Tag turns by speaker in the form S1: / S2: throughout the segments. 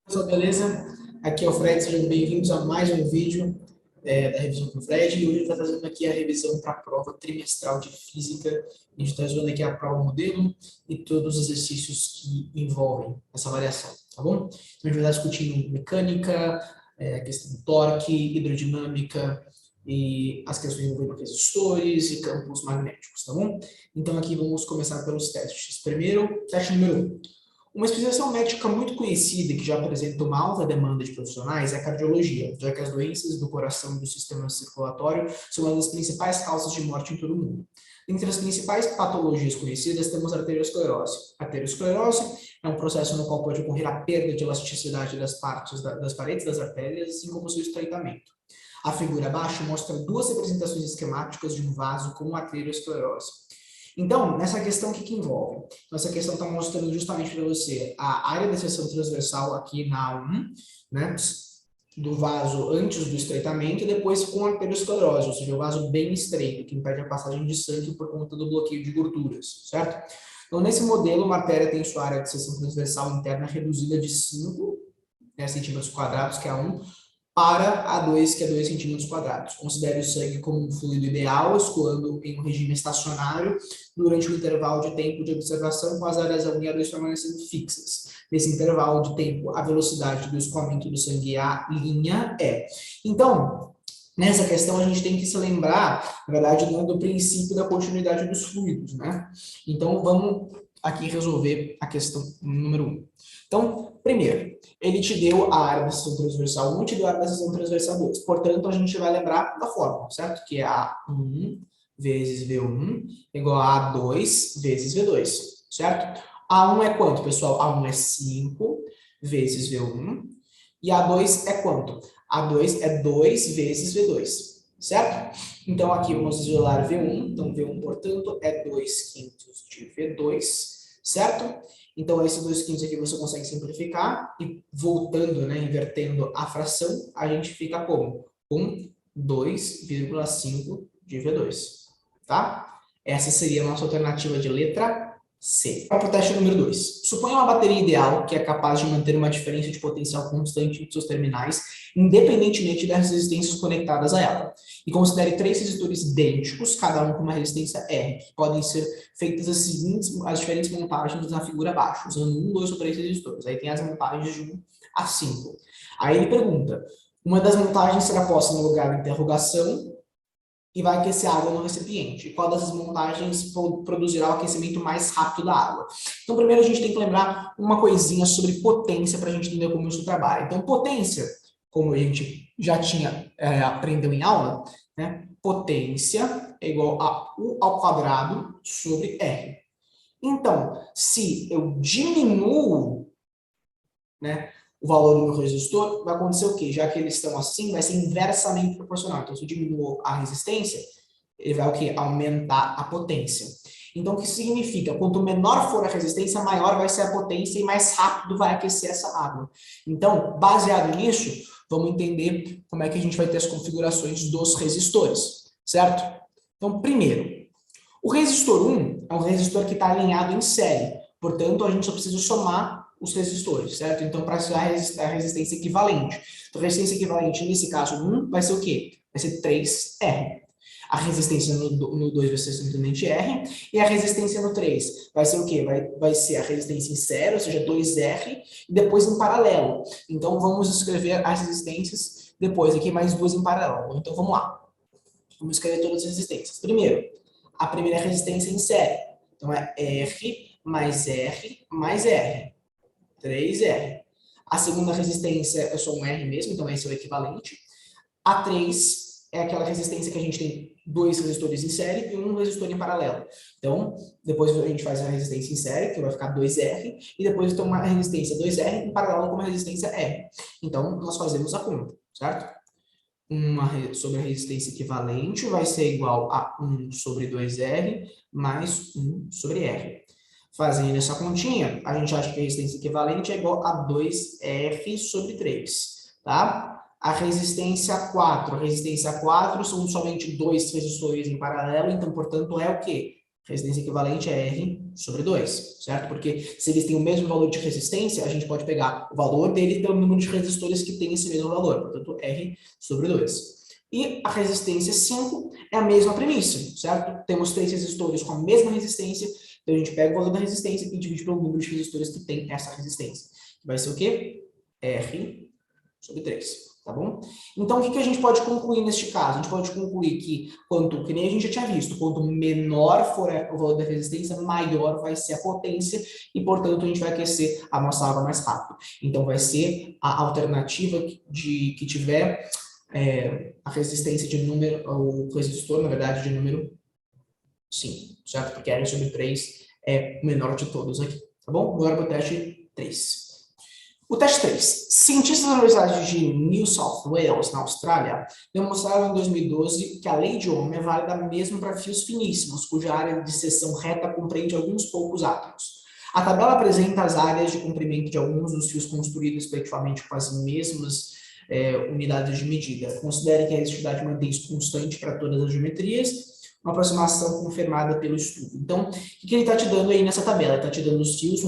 S1: Pessoal, beleza? Aqui é o Fred, sejam bem-vindos a mais um vídeo da revisão com o Fred. E hoje a gente está trazendo aqui a revisão para a prova trimestral de Física. A gente está usando aqui a prova modelo e todos os exercícios que envolvem essa variação, tá bom? Então a gente vai estar discutindo mecânica, a questão do torque, hidrodinâmica e as questões envolvendo resistores e campos magnéticos, tá bom? Então aqui vamos começar pelos testes. Primeiro, teste número 1. Uma especialização médica muito conhecida que já apresenta uma alta demanda de profissionais é a cardiologia, já que as doenças do coração e do sistema circulatório são uma das principais causas de morte em todo o mundo. Entre as principais patologias conhecidas temos a arteriosclerose. A arteriosclerose é um processo no qual pode ocorrer a perda de elasticidade das paredes das artérias, assim como seu estreitamento. A figura abaixo mostra duas representações esquemáticas de um vaso com arteriosclerose. Então, nessa questão, o que envolve? Então, essa questão está mostrando justamente para você a área da seção transversal aqui na A1, né, do vaso antes do estreitamento e depois com a arteriosclerose, ou seja, o vaso bem estreito, que impede a passagem de sangue por conta do bloqueio de gorduras, certo? Então, nesse modelo, uma artéria tem sua área de seção transversal interna reduzida de 5 centímetros quadrados, que é A1, para A2, que é 2 centímetros quadrados. Considere o sangue como um fluido ideal, escoando em um regime estacionário durante o intervalo de tempo de observação, com as áreas A1 e A2 permanecendo fixas. Nesse intervalo de tempo, a velocidade do escoamento do sangue é. Então, nessa questão, a gente tem que se lembrar, na verdade, do princípio da continuidade dos fluidos, né? Então, vamos aqui resolver a questão número 1. Então, primeiro, ele te deu a área da seção transversal 1 e te deu a área da seção transversal 2. Portanto, a gente vai lembrar da fórmula, certo? Que é A1 vezes V1 igual a A2 vezes V2, certo? A1 é quanto, pessoal? A1 é 5 vezes V1 e A2 é quanto? A2 é 2 vezes V2, certo? Então, aqui vamos isolar V1. Então, V1, portanto, é 2 quintos de V2, certo? Então, esses 2 quintos aqui você consegue simplificar e voltando, né, invertendo a fração, a gente fica como? Com 2,5 de V2, tá? Essa seria a nossa alternativa de letra C. Para o teste número 2. Suponha uma bateria ideal que é capaz de manter uma diferença de potencial constante entre seus terminais, independentemente das resistências conectadas a ela. E considere 3 resistores idênticos, cada um com uma resistência R, que podem ser feitas as diferentes montagens na figura abaixo, usando 1, 2 ou 3 resistores. Aí tem as montagens de 1 a 5. Aí ele pergunta, uma das montagens será posta no lugar de interrogação e vai aquecer água no recipiente. Qual dessas montagens produzirá o aquecimento mais rápido da água? Então, primeiro a gente tem que lembrar uma coisinha sobre potência para a gente entender como isso trabalha. Então, potência, como a gente já tinha aprendeu em aula, né? Potência é igual a U ao quadrado sobre R. Então, se eu diminuo, né, o valor do meu resistor, vai acontecer o quê? Já que eles estão assim, vai ser inversamente proporcional. Então, se eu diminuo a resistência, ele vai o quê? Aumentar a potência. Então, o que significa? Quanto menor for a resistência, maior vai ser a potência e mais rápido vai aquecer essa água. Então, baseado nisso, vamos entender como é que a gente vai ter as configurações dos resistores, certo? Então, primeiro, o resistor 1 é um resistor que está alinhado em série. Portanto, a gente só precisa somar os resistores, certo? Então, para ser a resistência equivalente. Então, a resistência equivalente, nesse caso, 1, vai ser o quê? Vai ser 3R. A resistência no 2 vai ser simplesmente R. E a resistência no 3 vai ser o quê? Vai ser a resistência em série, ou seja, 2R, e depois em paralelo. Então, vamos escrever as resistências depois aqui, mais duas em paralelo. Então, vamos lá. Vamos escrever todas as resistências. Primeiro, a primeira resistência em série. Então, é R mais R mais R. 3R. A segunda resistência é só um R mesmo, então esse é o equivalente. A 3 é aquela resistência que a gente tem 2 resistores em série e um resistor em paralelo. Então, depois a gente faz a resistência em série, que vai ficar 2R, e depois tem uma resistência 2R em paralelo com uma resistência R. Então, nós fazemos a conta, certo? Uma sobre a resistência equivalente vai ser igual a 1 sobre 2R mais 1 sobre R. Fazendo essa continha, a gente acha que a resistência equivalente é igual a 2R sobre 3, tá? A resistência 4 são somente 2 resistores em paralelo, então, portanto, é o quê? Resistência equivalente é R sobre 2, certo? Porque se eles têm o mesmo valor de resistência, a gente pode pegar o valor dele pelo número de resistores que tem esse mesmo valor, portanto, R sobre 2. E a resistência 5 é a mesma premissa, certo? Temos 3 resistores com a mesma resistência, então a gente pega o valor da resistência e divide pelo número de resistores que tem essa resistência. Vai ser o quê? R sobre 3. Tá bom? Então, o que a gente pode concluir neste caso? A gente pode concluir que, que nem a gente já tinha visto, quanto menor for o valor da resistência, maior vai ser a potência e, portanto, a gente vai aquecer a nossa água mais rápido. Então, vai ser a alternativa que tiver a resistência de número, o resistor, na verdade, de número 5, certo? Porque R sobre 3 é o menor de todos aqui, tá bom? Agora para o teste 3. O teste 3. Cientistas da Universidade de New South Wales, na Austrália, demonstraram em 2012 que a lei de Ohm é válida mesmo para fios finíssimos, cuja área de seção reta compreende alguns poucos átomos. A tabela apresenta as áreas de comprimento de alguns dos fios construídos respectivamente com as mesmas unidades de medida. Considere que a resistividade mantém-se constante para todas as geometrias, uma aproximação confirmada pelo estudo. Então, o que ele está te dando aí nessa tabela? Ele está te dando os fios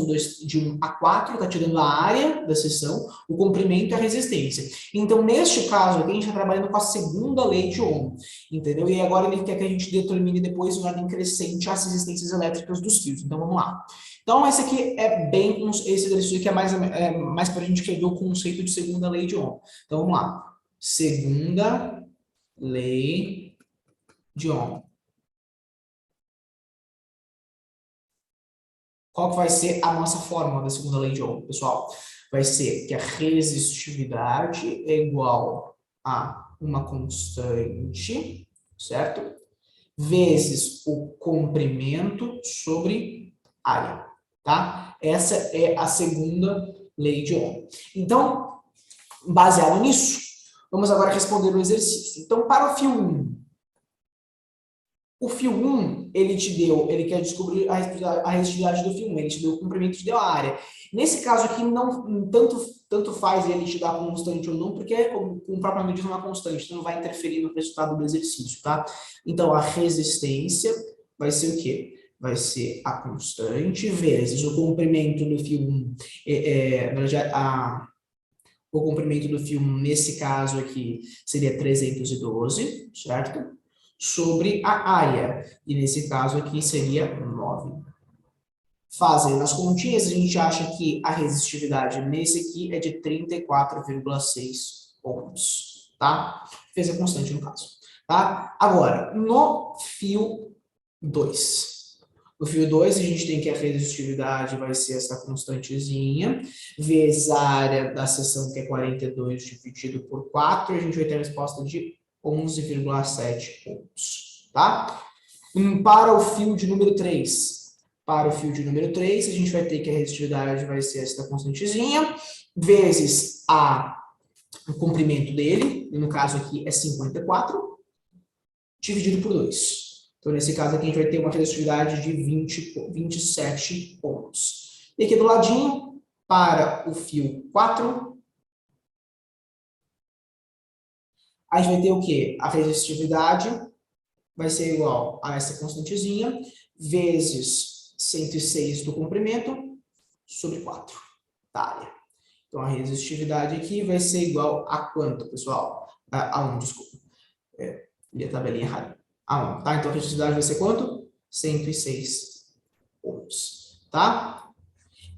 S1: de 1 a 4, está te dando a área da seção, o comprimento e a resistência. Então, neste caso aqui, a gente está trabalhando com a segunda lei de Ohm, entendeu? E agora ele quer que a gente determine depois, em ordem crescente, as resistências elétricas dos fios. Então, vamos lá. Então, esse aqui esse exercício aqui é mais para a gente ver o conceito de segunda lei de Ohm. Então, vamos lá. Segunda lei de Ohm. Qual que vai ser a nossa fórmula da segunda lei de Ohm, pessoal? Vai ser que a resistividade é igual a uma constante, certo? Vezes o comprimento sobre área, tá? Essa é a segunda lei de Ohm. Então, baseado nisso, vamos agora responder o exercício. Então, para o fio 1, o fio 1, ele quer descobrir a resistividade do fio 1, ele te deu o comprimento, te deu a área. Nesse caso aqui, não tanto faz ele te dar constante ou não, porque como propriamente diz uma constante, então não vai interferir no resultado do exercício, tá? Então, a resistência vai ser o quê? Vai ser a constante vezes o comprimento do fio 1, o comprimento do fio 1, nesse caso aqui, seria 312, certo? Sobre a área, e nesse caso aqui seria 9. Fazendo as continhas, a gente acha que a resistividade nesse aqui é de 34,6 ohms, tá? Fez a constante no caso, tá? Agora, no fio 2. No fio 2, a gente tem que a resistividade vai ser essa constantezinha, vezes a área da seção, que é 42 dividido por 4, a gente vai ter a resposta de 11,7 ohms, tá? Para o fio de número 3, a gente vai ter que a resistividade vai ser essa constantezinha, vezes o comprimento dele, no caso aqui é 54, dividido por 2. Então, nesse caso aqui, a gente vai ter uma resistividade de 27 ohms. E aqui do ladinho, para o fio 4, a gente vai ter o quê? A resistividade vai ser igual a essa constantezinha, vezes 106 do comprimento, sobre 4 da área. Então, a resistividade aqui vai ser igual a quanto, pessoal? A 1, desculpa. Li a tabelinha errada. A 1, tá? Então, a resistividade vai ser quanto? 106 ohms, tá?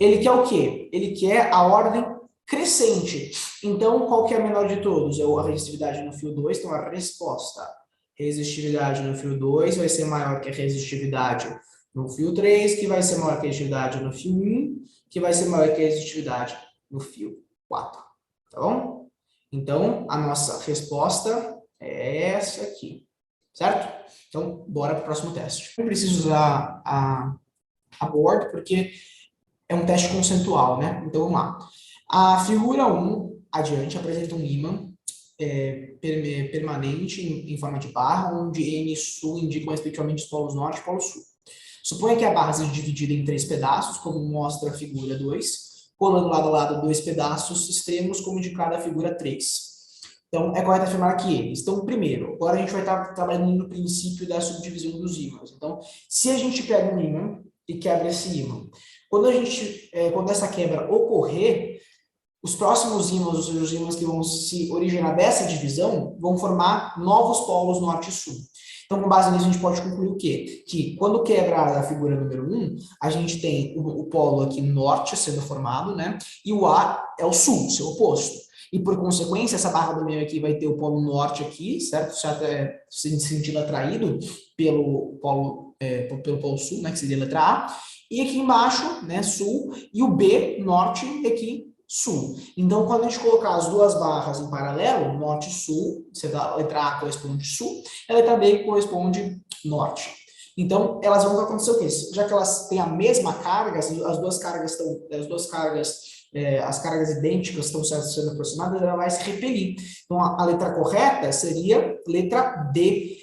S1: Ele quer o quê? Ele quer a ordem crescente. Então, qual que é a menor de todos? É a resistividade no fio 2, então a resposta. Resistividade no fio 2 vai ser maior que a resistividade no fio 3, que vai ser maior que a resistividade no fio 1, que vai ser maior que a resistividade no fio 4. Tá bom? Então, a nossa resposta é essa aqui. Certo? Então, bora para o próximo teste. Eu preciso usar a board, porque é um teste conceitual, né? Então, vamos lá. A figura 1, adiante, apresenta um ímã permanente em forma de barra, onde N e Sul indicam respectivamente os polos norte e polo sul. Suponha que a barra seja dividida em 3 pedaços, como mostra a figura 2, colando lado a lado 2 pedaços extremos, como indicada a figura 3. Então, é correto afirmar que eles. Então, primeiro, agora a gente vai estar trabalhando no princípio da subdivisão dos ímãs. Então, se a gente pega um ímã e quebra esse ímã, quando essa quebra ocorrer, os próximos ímãs, ou seja, os ímãs que vão se originar dessa divisão, vão formar novos polos norte e sul. Então, com base nisso, a gente pode concluir o quê? Que quando quebrar a figura número 1, a gente tem o polo aqui norte sendo formado, né? E o A é o sul, seu oposto. E, por consequência, essa barra do meio aqui vai ter o polo norte aqui, certo? Já sentido atraído pelo polo sul, né? Que seria a letra A. E aqui embaixo, né? Sul. E o B, norte, aqui sul. Então, quando a gente colocar as duas barras em paralelo, norte e sul, a letra A corresponde sul, a letra B corresponde norte. Então, elas vão acontecer o quê? Já que elas têm a mesma carga, as cargas idênticas estão sendo aproximadas, ela vai se repelir. Então, a letra correta seria letra D.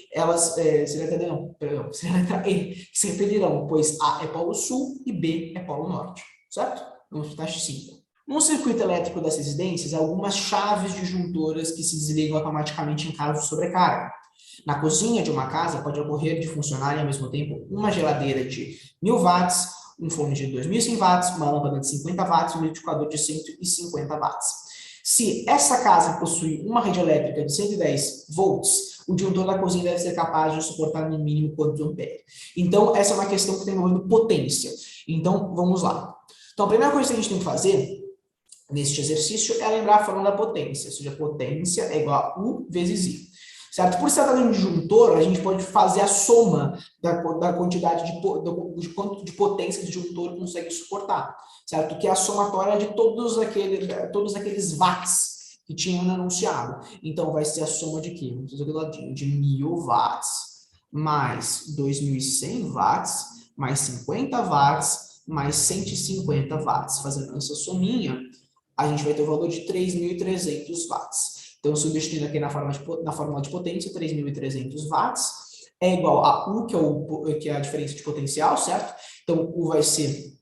S1: Seria a letra E, que se repelirão, pois A é polo sul e B é polo norte, certo? Vamos para o teste 5. No circuito elétrico das residências, há algumas chaves disjuntoras que se desligam automaticamente em caso de sobrecarga. Na cozinha de uma casa, pode ocorrer de funcionarem ao mesmo tempo uma geladeira de 1000 watts, um forno de 2100 watts, uma lâmpada de 50 watts e um liquidificador de 150 watts. Se essa casa possui uma rede elétrica de 110 volts, o disjuntor da cozinha deve ser capaz de suportar no mínimo quantos amperes. Então, essa é uma questão que está envolvendo potência. Então, vamos lá. Então, a primeira coisa que a gente tem que fazer neste exercício é lembrar a fórmula da potência, ou seja, potência é igual a U vezes I. Certo? Por se tratar de um disjuntor, a gente pode fazer a soma da quantidade de quanto de potência o disjuntor consegue suportar, certo? Que é a somatória de todos aqueles watts que tinham no enunciado. Então, vai ser a soma de quê? Vamos fazer aqui do ladinho, de 1000 watts mais 2100 watts mais 50 watts mais 150 watts. Fazendo essa sominha, a gente vai ter o valor de 3.300 watts. Então, substituindo aqui na fórmula de potência, 3.300 watts é igual a U, que é a diferença de potencial, certo? Então, U vai ser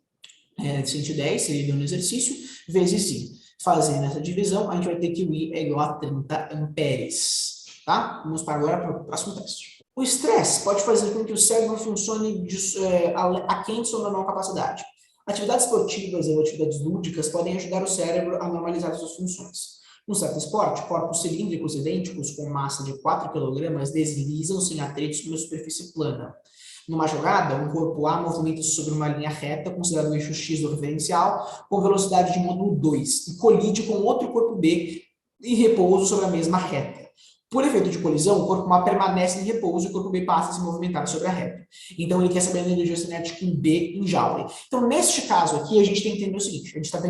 S1: 110, seria no exercício, vezes I. Fazendo essa divisão, a gente vai ter que o I é igual a 30 amperes, tá? Vamos para agora para o próximo teste. O estresse pode fazer com que o cérebro funcione aquém de sua normal capacidade. Atividades esportivas ou atividades lúdicas podem ajudar o cérebro a normalizar suas funções. No certo esporte, corpos cilíndricos idênticos com massa de 4 kg deslizam sem atritos numa superfície plana. Numa jogada, um corpo A movimenta-se sobre uma linha reta, considerado o eixo X do referencial, com velocidade de módulo 2, e colide com outro corpo B em repouso sobre a mesma reta. Por efeito de colisão, o corpo A permanece em repouso e o corpo B passa a se movimentar sobre a reta. Então, ele quer saber a energia cinética em B em Joule. Então, neste caso aqui, a gente tem que entender o seguinte, a gente está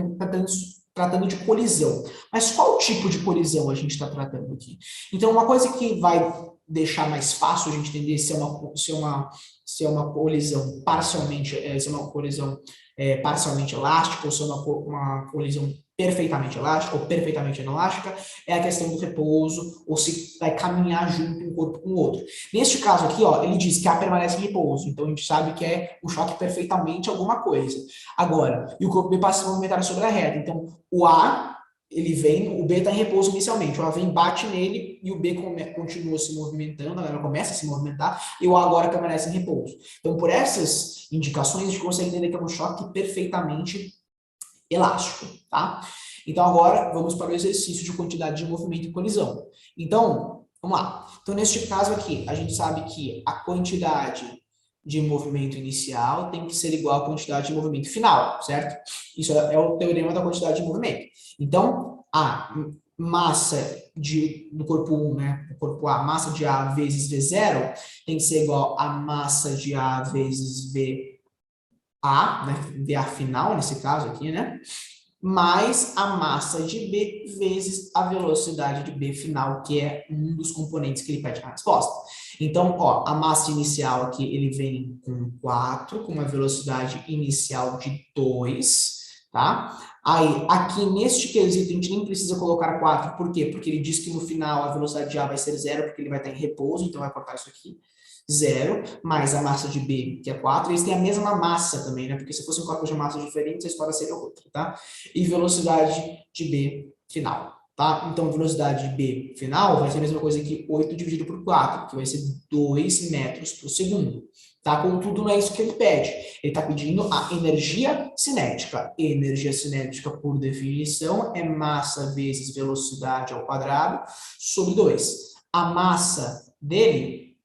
S1: tratando de colisão. Mas qual tipo de colisão a gente está tratando aqui? Então, uma coisa que vai deixar mais fácil a gente entender se é uma colisão parcialmente, parcialmente elástica ou se é uma colisão perfeitamente elástica ou perfeitamente inelástica, é a questão do repouso, ou se vai caminhar junto um corpo com o outro. Neste caso aqui, ó, ele diz que A permanece em repouso, então a gente sabe que é um choque perfeitamente alguma coisa. Agora, e o corpo B passa a se movimentar sobre a reta, então o A, ele vem, o B está em repouso inicialmente, o A vem, bate nele e o B continua se movimentando, agora começa a se movimentar, e o A agora permanece em repouso. Então, por essas indicações, a gente consegue entender que é um choque perfeitamente elástico, tá? Então, agora, vamos para o exercício de quantidade de movimento e colisão. Então, vamos lá. Então, neste caso aqui, a gente sabe que a quantidade de movimento inicial tem que ser igual à quantidade de movimento final, certo? Isso é o teorema da quantidade de movimento. Então, a massa do corpo 1, né? O corpo A, massa de A vezes V0 tem que ser igual a massa de A vezes V A, né, VA final nesse caso aqui, né, mais a massa de B vezes a velocidade de B final, que é um dos componentes que ele pede na resposta. Então, ó, a massa inicial aqui, ele vem com 4, com uma velocidade inicial de 2, tá? Aí, aqui neste quesito, a gente nem precisa colocar 4, por quê? Porque ele diz que no final a velocidade de A vai ser 0, porque ele vai estar em repouso, então vai cortar isso aqui. 0, mais a massa de B, que é 4, eles têm a mesma massa também, né? Porque se fossem corpos de massa diferentes, a história seria outra, tá? E velocidade de B final. tá? Então, a velocidade B final vai ser a mesma coisa que 8 dividido por 4, que vai ser 2 metros por segundo, tá? Contudo, não é isso que ele pede. Ele está pedindo a energia cinética. Energia cinética, por definição, é massa vezes velocidade ao quadrado sobre 2. A massa dele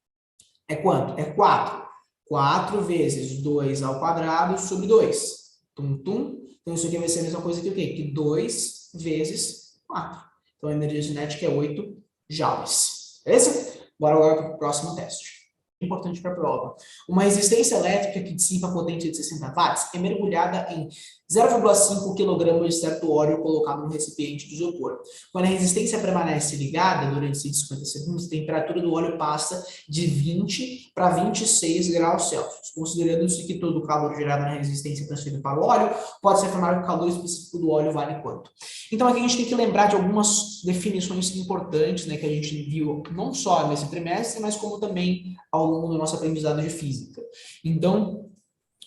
S1: é quanto? É 4. 4 vezes 2 ao quadrado sobre 2. Tum, tum. Então, isso aqui vai ser a mesma coisa que o quê? Que 2 vezes 4. Então, a energia cinética é 8 joules. Beleza? Bora agora para o próximo teste. Importante para a prova. Uma resistência elétrica que dissipa a potência de 60 watts é mergulhada em 0,5 kg de certo óleo colocado no recipiente de isopor. Quando a resistência permanece ligada durante 150 segundos, a temperatura do óleo passa de 20 para 26 graus Celsius. Considerando-se que todo o calor gerado na resistência é transferido para o óleo, pode-se afirmar que o calor específico do óleo vale quanto? Então, aqui a gente tem que lembrar de algumas definições importantes, né, que a gente viu não só nesse trimestre, mas como também ao longo do nosso aprendizado de física. Então,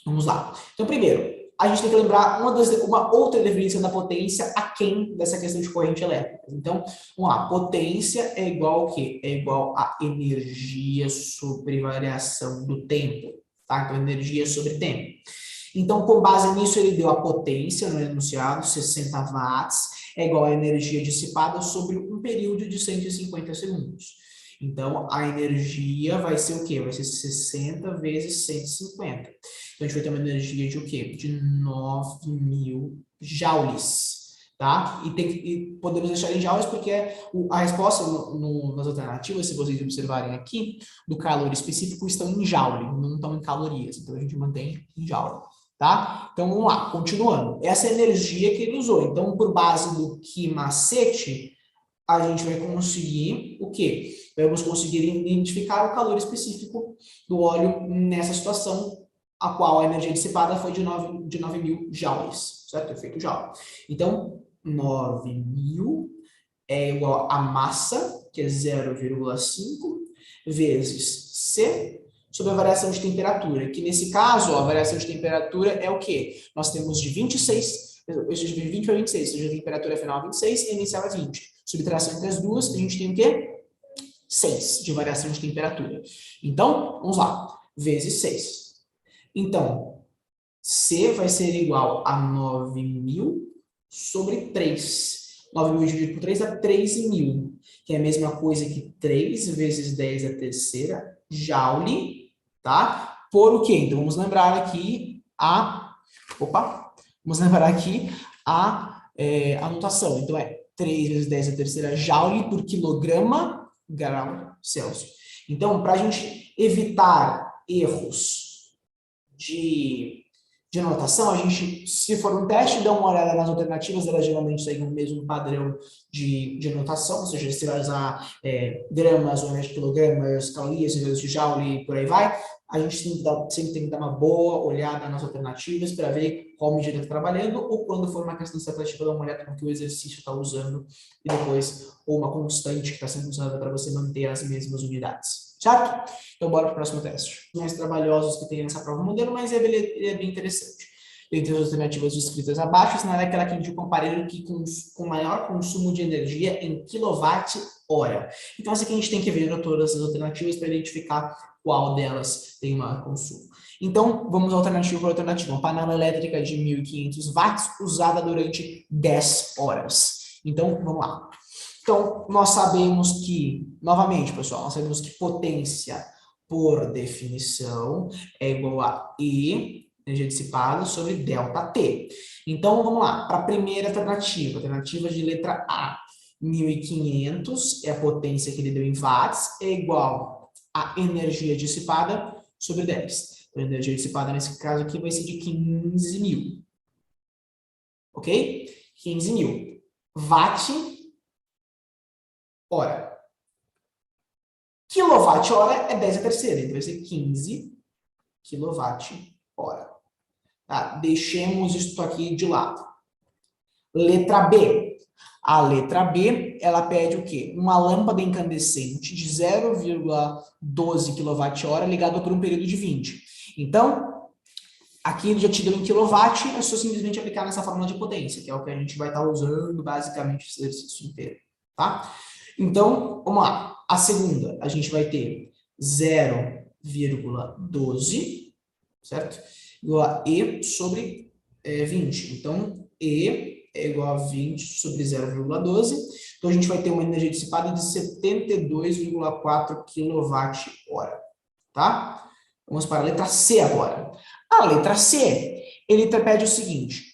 S1: vamos lá. Então, primeiro, a gente tem que lembrar uma outra definição da potência aquém dessa questão de corrente elétrica. Então, vamos lá. Potência é igual ao quê? É igual a energia sobre variação do tempo. Tá? Então, energia sobre tempo. Então, com base nisso, ele deu a potência no enunciado, 60 watts, é igual a energia dissipada sobre um período de 150 segundos. Então, a energia vai ser o quê? Vai ser 60 vezes 150. Então, a gente vai ter uma energia de o quê? De 9.000 joules, tá? E podemos deixar em joules porque a resposta nas alternativas, se vocês observarem aqui, do calor específico estão em joule, não estão em calorias. Então, a gente mantém em joule. Tá? Então, vamos lá, continuando. Essa energia que ele usou. Então, por base do que macete, a gente vai conseguir o quê? Vamos conseguir identificar o calor específico do óleo nessa situação, a qual a energia dissipada foi de 9.000 joules, certo? Efeito joule. Então, 9.000 é igual a massa, que é 0,5, vezes C, sobre a variação de temperatura, que nesse caso, ó, a variação de temperatura é o quê? Nós temos de 26, de 20 para 26, ou seja, a temperatura final é 26 e inicial é 20. Subtração entre as duas, a gente tem o quê? 6 de variação de temperatura. Então, vamos lá, vezes 6. Então, C vai ser igual a 9.000 sobre 3. 9.000 dividido por 3 dá 13.000, que é a mesma coisa que 3 vezes 10 a terceira, joule, tá? Por o quê? Então, vamos lembrar aqui a notação. Então, é 3 vezes 10 a terceira joule por quilograma grau Celsius. Então, para a gente evitar erros de anotação, a gente, se for um teste, dá uma olhada nas alternativas, elas geralmente seguem o mesmo padrão de anotação, ou seja, se vai usar gramas, unidade de quilogramas, calorias, unidades de joule e por aí vai, a gente sempre tem que dar uma boa olhada nas alternativas para ver qual medida está trabalhando, ou quando for uma questão estatística, dar uma olhada no que o exercício está usando, e depois, ou uma constante que está sendo usada para você manter as mesmas unidades. Certo? Então, bora para o próximo teste. Mais trabalhosos que tem nessa prova modelo, mas ele é bem interessante. Dentre as alternativas descritas abaixo, assinala aquela que indica um aparelho que com maior consumo de energia em quilowatt-hora. Então, essa aqui a gente tem que ver todas as alternativas para identificar qual delas tem maior consumo. Então, vamos alternativa por alternativa. Uma panela elétrica de 1.500 watts usada durante 10 horas. Então, vamos lá. Então, nós sabemos que, novamente, pessoal, nós sabemos que potência, por definição, é igual a E, energia dissipada, sobre ΔT. Então, vamos lá, para a primeira alternativa de letra A, 1.500 é a potência que ele deu em watts, é igual a energia dissipada sobre 10. Então, a energia dissipada, nesse caso aqui, vai ser de 15.000. Ok? 15.000. Watt hora. Quilowatt-hora é 10 a terceira, então vai ser 15 kWh. Tá? Deixemos isso aqui de lado. Letra B. A letra B, ela pede o quê? Uma lâmpada incandescente de 0,12 kWh ligada por um período de 20. Então, Aqui ele já te deu em quilowatt, é só simplesmente aplicar nessa fórmula de potência, que é o que a gente vai estar usando basicamente esse exercício inteiro, tá? Então, vamos lá. A segunda, a gente vai ter 0,12, certo? Igual a E sobre 20. Então, E é igual a 20 sobre 0,12. Então, a gente vai ter uma energia dissipada de 72,4 kWh, tá? Vamos para a letra C agora. A letra C, ele pede o seguinte,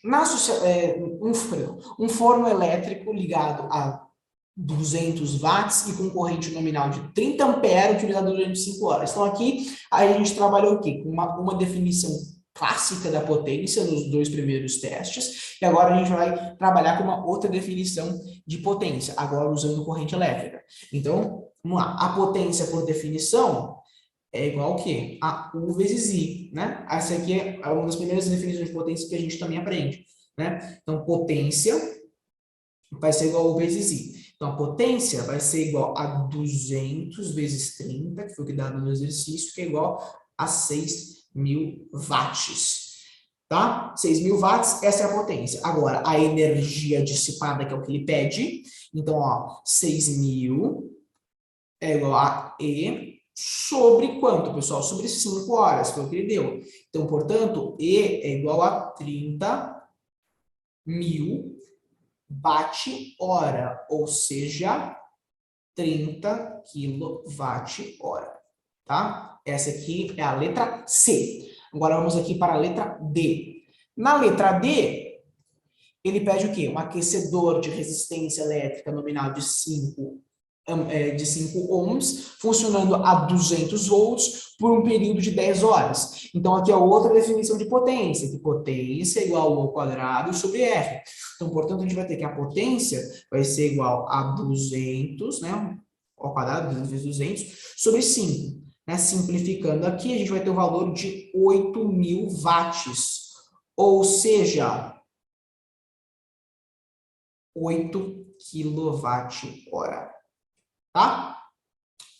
S1: um forno elétrico ligado a 200 watts e com corrente nominal de 30 amperes utilizado durante 5 horas. Então aqui a gente trabalhou o quê? Com uma definição clássica da potência nos dois primeiros testes, e agora a gente vai trabalhar com uma outra definição de potência, agora usando corrente elétrica. Então, vamos lá. A potência por definição é igual ao quê? A U vezes I, né? Essa aqui é uma das primeiras definições de potência que a gente também aprende, né? Então, potência vai ser igual a U vezes I. Então, a potência vai ser igual a 200 vezes 30, que foi o que dá no exercício, que é igual a 6.000 watts. Tá? 6.000 watts, essa é a potência. Agora, a energia dissipada, que é o que ele pede. Então, ó, 6.000 é igual a E sobre quanto, pessoal? Sobre 5 horas, que é o que ele deu. Então, portanto, E é igual a 30.000 watt-hora, ou seja, 30 kWh, tá? Essa aqui é a letra C. Agora vamos aqui para a letra D. Na letra D, ele pede o quê? Um aquecedor de resistência elétrica nominal de 5 ohms, funcionando a 200 volts por um período de 10 horas. Então, aqui é outra definição de potência, que potência é igual ao quadrado sobre R. Então, portanto, a gente vai ter que a potência vai ser igual a 200, né, ao quadrado, 200 vezes 200, sobre 5. Né? Simplificando aqui, a gente vai ter o valor de 8.000 watts, ou seja, 8 kWh. Tá?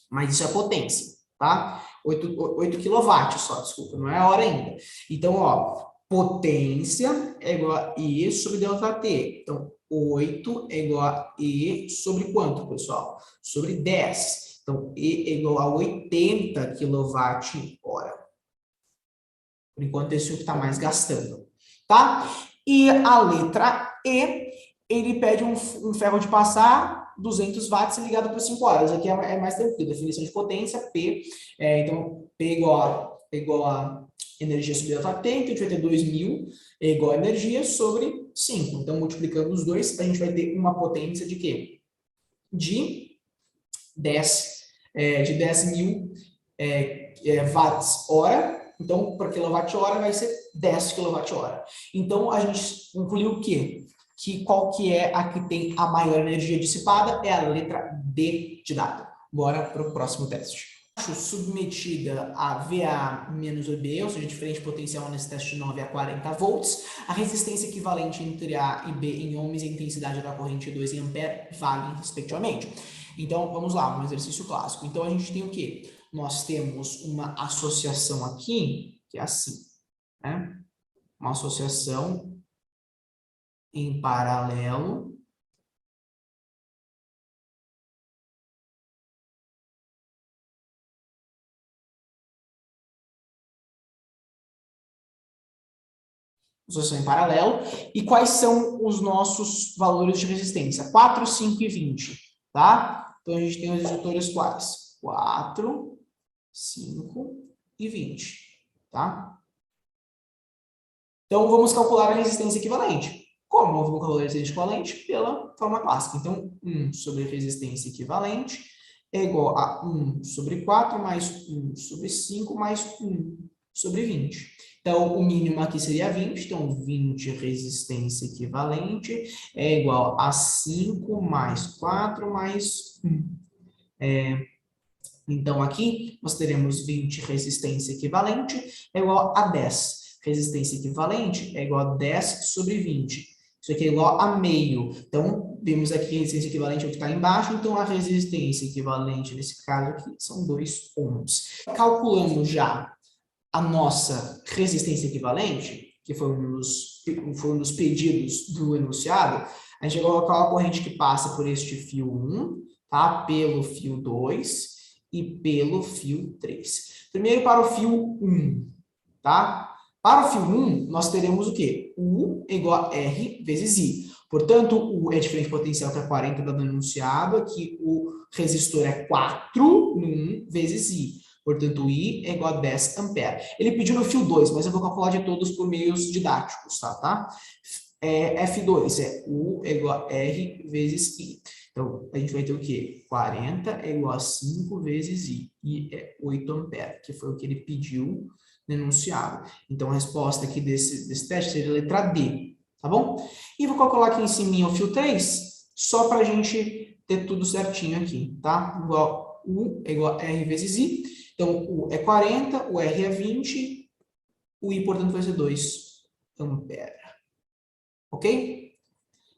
S1: Mas isso é potência, tá? 8 kW só, desculpa, não é a hora ainda. Então, ó, potência é igual a E sobre ΔT. Então, 8 é igual a E sobre quanto, pessoal? Sobre 10. Então, E é igual a 80 kWh. Por enquanto, esse é o que está mais gastando, tá? E a letra E, ele pede um ferro de passar 200 watts ligado por 5 horas. Aqui é mais tranquilo, definição de potência, P. Então, P igual a energia sobre ΔT, então a gente vai ter 2.000 é igual a energia sobre 5. Então, multiplicando os dois, a gente vai ter uma potência de quê? De 10.000 watts-hora. Então, por quilowatt-hora vai ser 10 kWh. Então, a gente concluiu o quê? Qual que é a que tem a maior energia dissipada? É a letra D de dado. Bora para o próximo teste. Submetida a VA menos OB, ou seja, diferente potencial nesse teste de 9 a 40 volts, a resistência equivalente entre A e B em ohms e a intensidade da corrente 2 em ampere valem respectivamente. Então, vamos lá, um exercício clássico. Então, a gente tem o quê? Nós temos uma associação aqui, que é assim, né? Uma associação em paralelo e quais são os nossos valores de resistência? 4, 5 e 20, tá? Então, a gente tem os exatores quais? 4, 5 e 20, tá? Então, vamos calcular a resistência equivalente. Como vamos calcular a resistência equivalente? Pela forma clássica. Então, 1 sobre resistência equivalente é igual a 1 sobre 4 mais 1 sobre 5 mais 1 sobre 20. Então, o mínimo aqui seria 20. Então, 20 resistência equivalente é igual a 5 mais 4 mais 1. Então, aqui nós teremos 20 resistência equivalente é igual a 10. Resistência equivalente é igual a 10 sobre 20. Isso aqui é igual a meio. Então, vimos aqui que a resistência equivalente é o que está embaixo, então a resistência equivalente nesse caso aqui são 2 ohms. Calculando já a nossa resistência equivalente, que foi um dos pedidos do enunciado, a gente vai colocar uma corrente que passa por este fio 1, tá? Pelo fio 2 e pelo fio 3. Primeiro para o fio 1, tá? Para o fio 1, nós teremos o quê? U é igual a R vezes I. Portanto, U é diferente potencial que é 40 dado no enunciado, aqui o resistor é 4 no 1 vezes I. Portanto, I é igual a 10 ampere. Ele pediu no fio 2, mas eu vou calcular de todos por meios didáticos, tá? F2 é U é igual a R vezes I. Então, a gente vai ter o quê? 40 é igual a 5 vezes I. I é 8 ampere, que foi o que ele pediu no enunciado. Então, a resposta aqui desse teste seria a letra D, tá bom? E vou calcular aqui em cima o fio 3, só para a gente ter tudo certinho aqui, tá? Igual U é igual a R vezes I. Então, U é 40, o R é 20, o I, portanto, vai ser 2 ampere. Ok?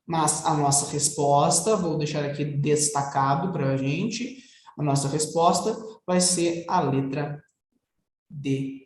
S1: Mas a nossa resposta, vou deixar aqui destacado para a gente, a nossa resposta vai ser a letra D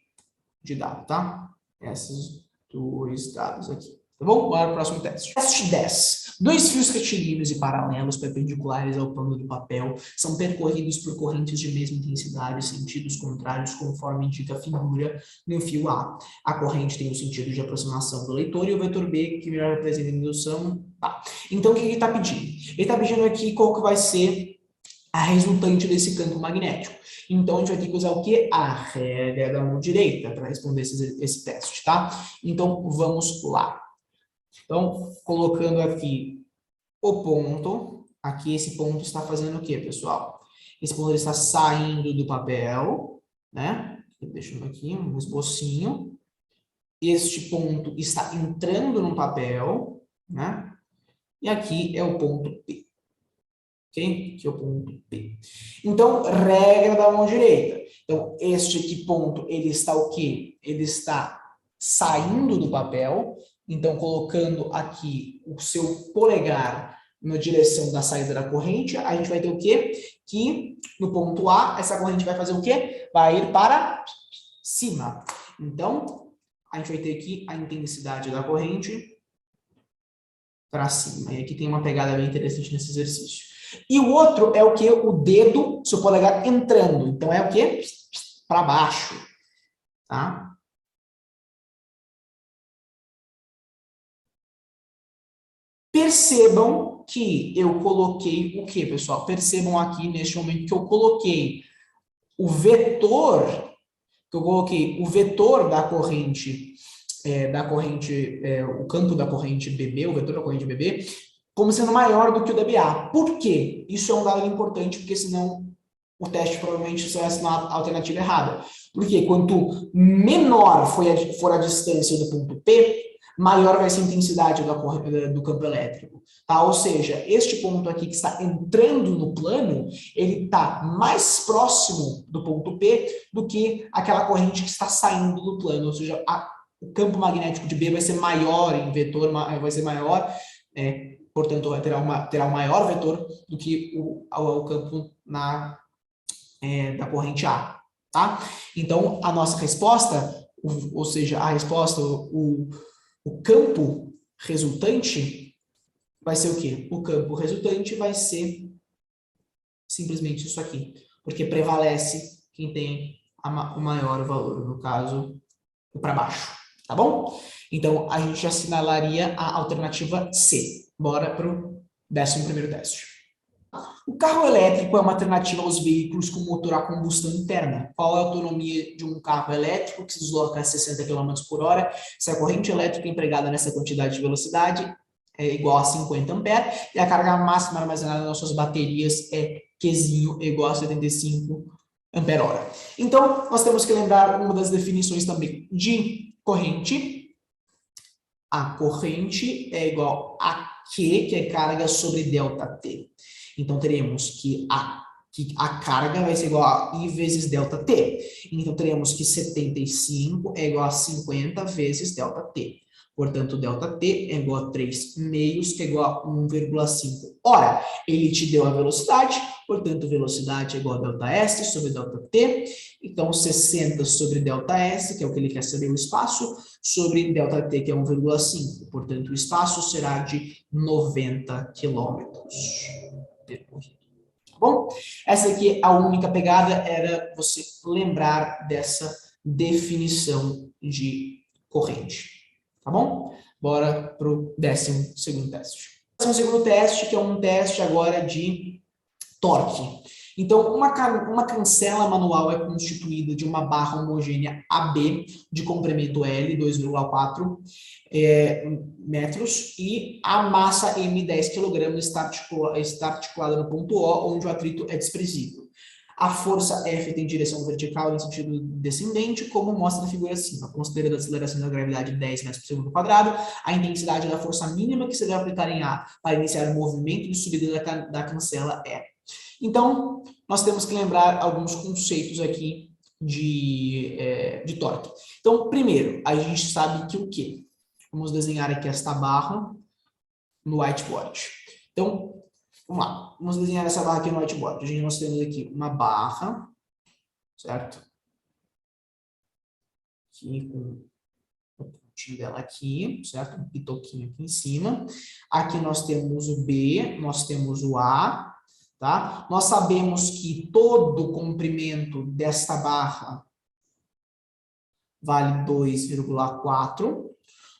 S1: de dado, tá? Esses dois dados aqui. Tá bom? Bora para o próximo teste. Teste 10. Dois fios retilíneos e paralelos perpendiculares ao plano do papel são percorridos por correntes de mesma intensidade, sentidos contrários, conforme indica a figura no fio A. A corrente tem o sentido de aproximação do leitor e o vetor B, que melhor representa a indução. Tá. Então, o que ele está pedindo? Ele está pedindo aqui qual que vai ser a resultante desse campo magnético. Então, a gente vai ter que usar o quê? A regra da mão direita para responder esse teste, tá? Então, vamos lá. Então, colocando aqui o ponto, aqui esse ponto está fazendo o quê, pessoal? Esse ponto está saindo do papel, né? Deixando aqui um esbocinho. Este ponto está entrando no papel, né? E aqui é o ponto P. Ok? Aqui é o ponto P. Então, regra da mão direita. Então, este aqui ponto, ele está o quê? Ele está saindo do papel. Então, colocando aqui o seu polegar na direção da saída da corrente, a gente vai ter o quê? Que no ponto A, essa corrente vai fazer o quê? Vai ir para cima. Então, a gente vai ter aqui a intensidade da corrente para cima. E aqui tem uma pegada bem interessante nesse exercício. E o outro é o que? O dedo, seu polegar entrando. Então, é o que? Para baixo. Tá? Percebam que eu coloquei o que, pessoal? Percebam aqui, neste momento, que eu coloquei o vetor, da corrente, o campo da corrente BB, o vetor da corrente BB, como sendo maior do que o DBA. Por quê? Isso é um dado importante, porque senão o teste provavelmente será a alternativa errada. Porque quanto menor for a distância do ponto P, maior vai ser a intensidade do campo elétrico. Tá? Ou seja, este ponto aqui que está entrando no plano, ele está mais próximo do ponto P do que aquela corrente que está saindo do plano. Ou seja, o campo magnético de B vai ser maior em vetor, vai ser maior, portanto, terá um maior vetor do que o campo da corrente A. Tá? Então, a nossa resposta, ou seja, a resposta, o campo resultante vai ser o quê? O campo resultante vai ser simplesmente isso aqui, porque prevalece quem tem o maior valor, no caso, o para baixo, tá bom? Então, a gente assinalaria a alternativa C. Bora para o 11º teste. O carro elétrico é uma alternativa aos veículos com motor a combustão interna. Qual é a autonomia de um carro elétrico que se desloca a 60 km por hora se a corrente elétrica empregada nessa quantidade de velocidade é igual a 50 ampere e a carga máxima armazenada nas suas baterias é Qzinho igual a 75 ampere-hora. Então, nós temos que lembrar uma das definições também de corrente. A corrente é igual a Q, que é carga sobre ΔT. Então, teremos que a carga vai ser igual a I vezes ΔT. Então, teremos que 75 é igual a 50 vezes ΔT. Portanto, ΔT é igual a 3 meios, que é igual a 1,5. Ora, ele te deu a velocidade, portanto, velocidade é igual a ΔS sobre ΔT. Então, 60 sobre ΔS, que é o que ele quer saber, o espaço, sobre ΔT, que é 1,5. Portanto, o espaço será de 90 quilômetros percorrido. Tá bom? Essa aqui, a única pegada era você lembrar dessa definição de corrente. Tá bom? Bora para o 12º teste. O 12º teste, que é um teste agora de torque. Então, uma cancela manual é constituída de uma barra homogênea AB de comprimento L, 2,4 metros, e a massa M, 10 kg, está articulada no ponto O, onde o atrito é desprezível. A força F tem direção vertical em sentido descendente, como mostra na figura acima. Considerando a aceleração da gravidade de 10 metros por segundo quadrado, a intensidade da força mínima que se deve aplicar em A para iniciar o movimento de subida da cancela é. Então, nós temos que lembrar alguns conceitos aqui de torque. Então, primeiro, a gente sabe que o quê? Vamos desenhar aqui esta barra no whiteboard. Então, vamos lá. Vamos desenhar essa barra aqui no whiteboard. Nós temos aqui uma barra, certo? Aqui com o pontinho dela aqui, certo? Um pitoquinho aqui em cima. Aqui nós temos o B, nós temos o A, tá? Nós sabemos que todo o comprimento desta barra vale 2,4.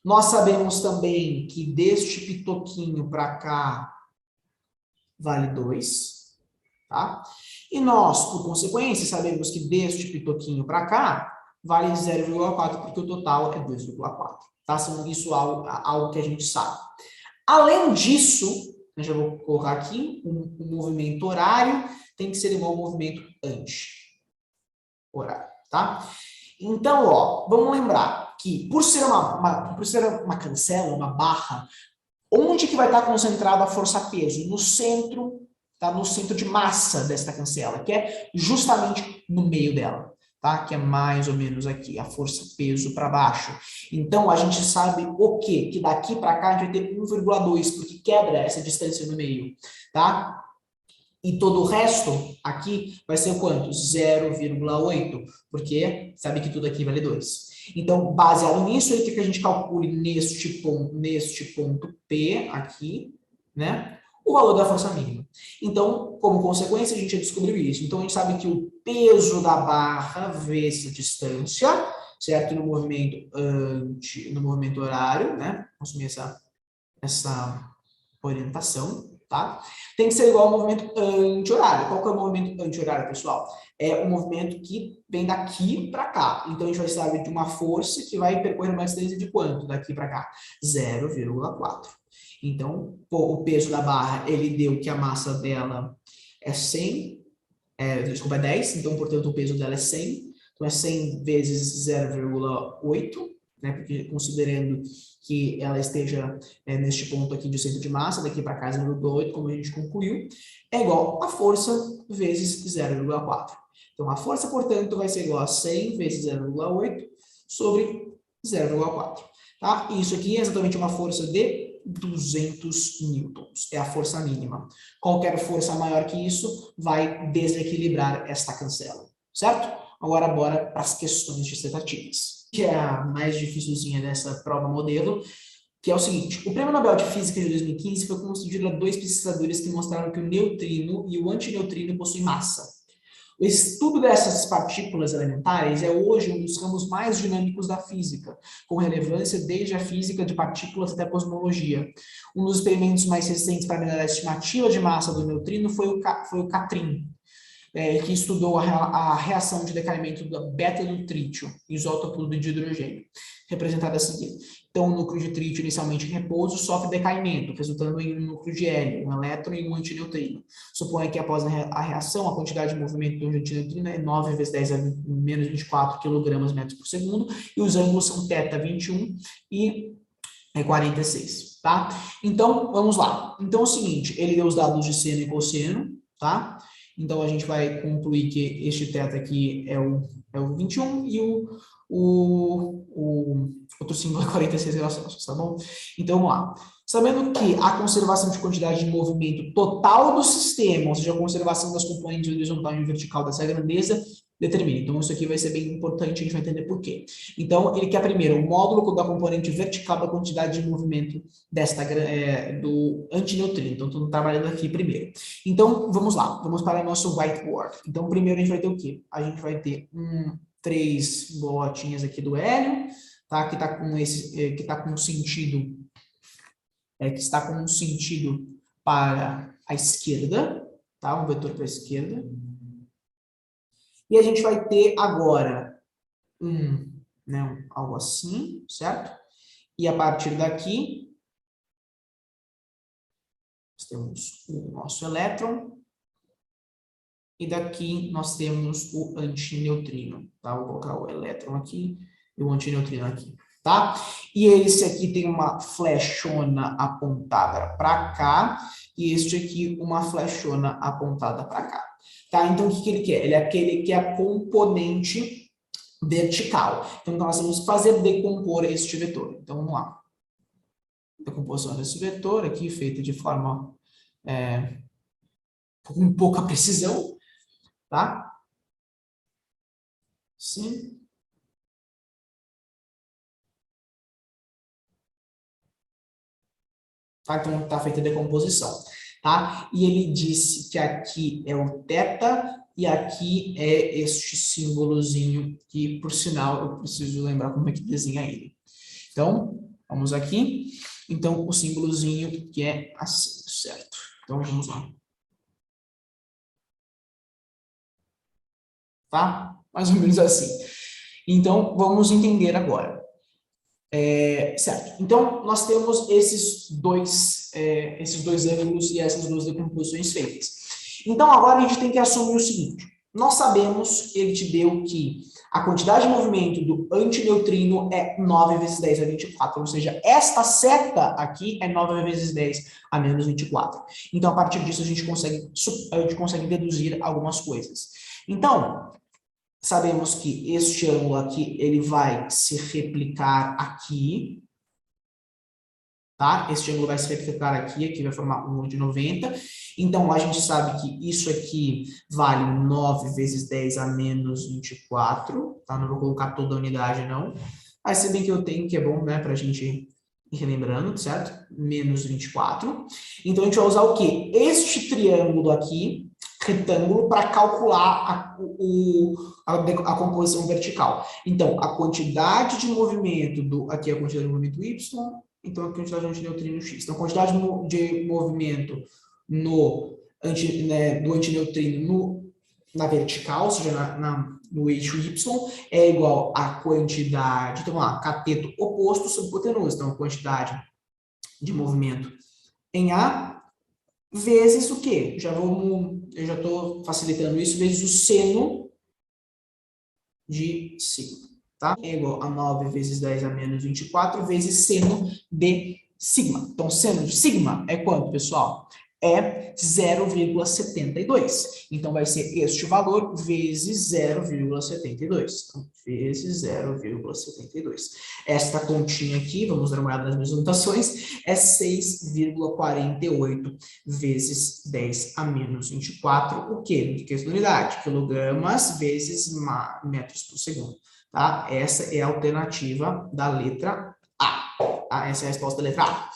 S1: Nós sabemos também que deste pitoquinho para cá vale 2, tá? E nós, por consequência, sabemos que deste pitoquinho para cá vale 0,4, porque o total é 2,4, tá? Isso é algo que a gente sabe. Além disso, eu já vou colocar aqui, o movimento horário tem que ser igual ao movimento anti-horário, tá? Então, ó, vamos lembrar que por ser uma cancela, uma barra, onde que vai estar concentrada a força-peso? No centro, tá? No centro de massa desta cancela, que é justamente no meio dela, tá? Que é mais ou menos aqui, a força-peso para baixo. Então, a gente sabe o quê? Que daqui para cá a gente vai ter 1,2, porque quebra essa distância no meio, tá? E todo o resto aqui vai ser quanto? 0,8, porque sabe que tudo aqui vale 2. Então, baseado nisso, ele quer que a gente calcule neste ponto P aqui, né? O valor da força mínima. Então, como consequência, a gente já descobriu isso. Então, a gente sabe que o peso da barra vezes a distância, certo? No movimento horário, né? Vamos assumir essa orientação, tá? Tem que ser igual ao movimento anti-horário. Qual que é o movimento anti-horário, pessoal? É o movimento que vem daqui para cá. Então, a gente vai saber de uma força que vai percorrer uma distância de quanto daqui para cá? 0,4. Então, o peso da barra, ele deu que a massa dela é 100, desculpa, é 10, então, portanto, o peso dela é 100. Então, é 100 vezes 0,8, né? Porque considerando que ela esteja neste ponto aqui de centro de massa, daqui para cá 0,8, como a gente concluiu, é igual a força vezes 0,4. Então, a força, portanto, vai ser igual a 100 vezes 0,8 sobre 0,4. Tá? Isso aqui é exatamente uma força de 200 newtons, é a força mínima. Qualquer força maior que isso vai desequilibrar esta cancela, certo? Agora, bora para as questões dissertativas, que é a mais dificilzinha dessa prova modelo, que é o seguinte: o Prêmio Nobel de Física de 2015 foi concedido a 2 pesquisadores que mostraram que o neutrino e o antineutrino possuem massa. O estudo dessas partículas elementares é hoje um dos ramos mais dinâmicos da física, com relevância desde a física de partículas até a cosmologia. Um dos experimentos mais recentes para melhorar a estimativa de massa do neutrino foi o CATRIN, que estudou a reação de decaimento da beta do trítio, isótopo de hidrogênio, representada a seguir. Então, o núcleo de trítio, inicialmente em repouso, sofre decaimento, resultando em um núcleo de hélio, um elétron e um antineutrino. Suponha que, após a reação, a quantidade de movimento do antineutrino é 9 vezes 10 a menos 24 kg metros por segundo, e os ângulos são θ 21 e 46, tá? Então, vamos lá. Então, é o seguinte, ele deu os dados de seno e cosseno, tá? Então, a gente vai concluir que este θ aqui é o 21 e o Outro símbolo é 46 graus Celsius, tá bom? Então, vamos lá. Sabendo que a conservação de quantidade de movimento total do sistema, ou seja, a conservação das componentes horizontal e vertical dessa grandeza, determina. Então, isso aqui vai ser bem importante, a gente vai entender por quê. Então, ele quer primeiro o módulo da componente vertical da quantidade de movimento do antineutrino. Então, estou trabalhando aqui primeiro. Então, vamos lá. Vamos para o nosso whiteboard. Então, primeiro a gente vai ter o quê? A gente vai ter 3 bolotinhas aqui do hélio, tá? Que está com sentido, que está com um sentido para a esquerda, tá? Um vetor para a esquerda. E a gente vai ter agora algo assim, certo? E a partir daqui, nós temos o nosso elétron, e daqui nós temos o antineutrino, tá? Vou colocar o elétron aqui e o antineutrino aqui, tá? E esse aqui tem uma flechona apontada para cá, e este aqui uma flechona apontada para cá, tá? Então, o que ele quer? Ele é aquele que é a componente vertical. Então, nós vamos fazer decompor este vetor. Então, vamos lá. Decomposição desse vetor aqui, feita de forma com pouca precisão, tá? Sim. Tá? Então, está feita a decomposição, tá? E ele disse que aqui é o θ e aqui é este símbolozinho que, por sinal, eu preciso lembrar como é que desenha ele. Então, vamos aqui. Então, o símbolozinho que é assim, certo? Então, vamos lá. Tá? Mais ou menos assim. Então, vamos entender agora. Certo. Então, nós temos esses dois ângulos e essas duas decomposições feitas. Então, agora a gente tem que assumir o seguinte. Nós sabemos, ele te deu que a quantidade de movimento do antineutrino é 9 vezes 10 a 24, ou seja, esta seta aqui é 9 vezes 10 a menos 24. Então, a partir disso, a gente consegue deduzir algumas coisas. Então, sabemos que este ângulo aqui, ele vai se replicar aqui, tá? Este ângulo vai se replicar aqui vai formar um ângulo de 90. Então, a gente sabe que isso aqui vale 9 vezes 10 a menos 24, tá? Não vou colocar toda a unidade, não. Mas se bem que eu tenho, que é bom, né, pra gente ir relembrando, certo? Menos 24. Então, a gente vai usar o quê? Este triângulo aqui, retângulo, para calcular a composição vertical. Então, a quantidade de movimento aqui é a quantidade de movimento Y, então a quantidade de antineutrino X. Então, a quantidade de movimento do antineutrino na vertical, ou seja, no eixo Y, é igual à quantidade, então lá, cateto oposto sobre hipotenusa. Então, a quantidade de movimento em A vezes o quê? Eu já estou facilitando isso, vezes o seno de sigma, tá? É igual a 9 vezes 10 a menos 24 vezes seno de sigma. Então, seno de sigma é quanto, pessoal? É 0,72. Então, vai ser este valor vezes 0,72. Então, vezes 0,72. Esta continha aqui, vamos dar uma olhada nas minhas anotações, é 6,48 vezes 10 a menos 24. O quê? De que unidade? Quilogramas vezes metros por segundo. Tá? Essa é a alternativa da letra A. Tá? Essa é a resposta da letra A.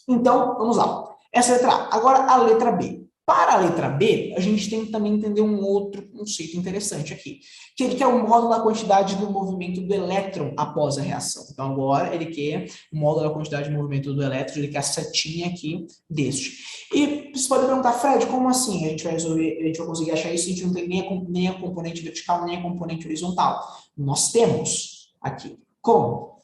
S1: Então, vamos lá. Essa é a letra A. Agora, a letra B. Para a letra B, a gente tem que também entender um outro conceito interessante aqui, que ele quer o módulo da quantidade do movimento do elétron após a reação. Então, agora, ele quer o módulo da quantidade de movimento do elétron, ele quer a setinha aqui deste. E você pode perguntar, Fred, como assim? A gente vai conseguir achar isso, a gente não tem nem a componente vertical, nem a componente horizontal. Nós temos aqui. Como?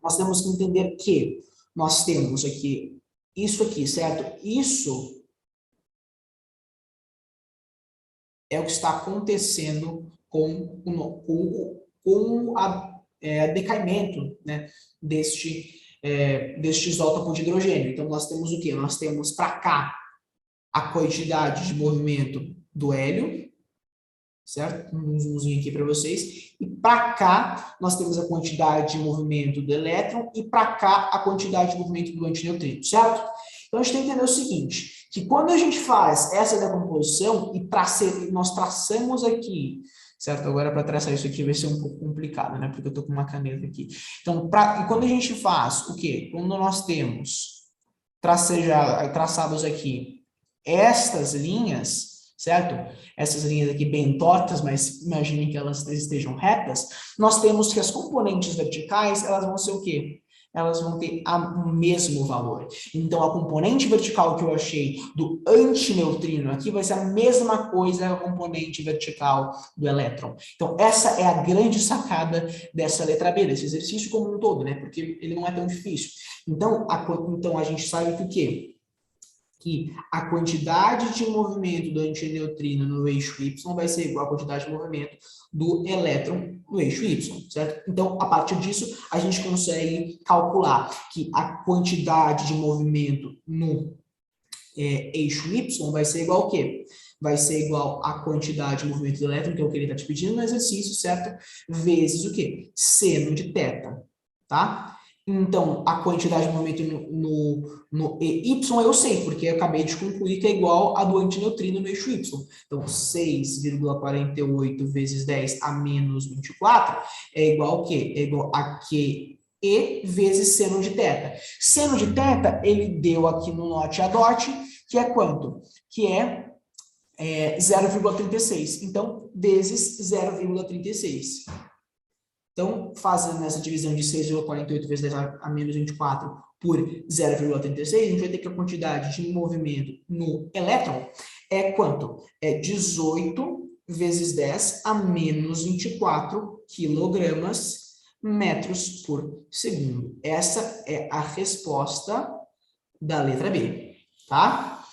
S1: Nós temos que entender que nós temos aqui isso aqui, certo? Isso é o que está acontecendo com o decaimento, né, deste isótopo de hidrogênio. Então, nós temos o quê? Nós temos para cá a quantidade de movimento do hélio, certo? Um zoomzinho aqui para vocês. E para cá, nós temos a quantidade de movimento do elétron e para cá, a quantidade de movimento do antineutrino, certo? Então, a gente tem que entender o seguinte, que quando a gente faz essa decomposição e nós traçamos aqui, certo? Agora, para traçar isso aqui vai ser um pouco complicado, né? Porque eu estou com uma caneta aqui. Então, e quando a gente faz o quê? Quando nós temos traçados aqui estas linhas, certo? Essas linhas aqui bem tortas, mas imaginem que elas estejam retas, nós temos que as componentes verticais, elas vão ser o quê? Elas vão ter o mesmo valor. Então, a componente vertical que eu achei do antineutrino aqui vai ser a mesma coisa que a componente vertical do elétron. Então, essa é a grande sacada dessa letra B, desse exercício como um todo, né? Porque ele não é tão difícil. Então, a gente sabe que o quê? Que a quantidade de movimento do antineutrino no eixo Y vai ser igual à quantidade de movimento do elétron no eixo Y, certo? Então, a partir disso, a gente consegue calcular que a quantidade de movimento no eixo Y vai ser igual ao quê? Vai ser igual à quantidade de movimento do elétron, que é o que ele está te pedindo no exercício, certo? Vezes o quê? Seno de θ, tá? Então, a quantidade de movimento no EY eu sei, porque eu acabei de concluir que é igual a do antineutrino no eixo Y. Então, 6,48 vezes 10 a menos 24 é igual ao quê? É igual a QE vezes seno de θ. Seno de θ, ele deu aqui no note a dot, que é quanto? Que é 0,36. Então, vezes 0,36. Então, fazendo essa divisão de 6,48 vezes 10 a menos 24 por 0,36, a gente vai ter que a quantidade de movimento no elétron é quanto? É 18 vezes 10 a menos 24 quilogramas metros por segundo. Essa é a resposta da letra B, tá?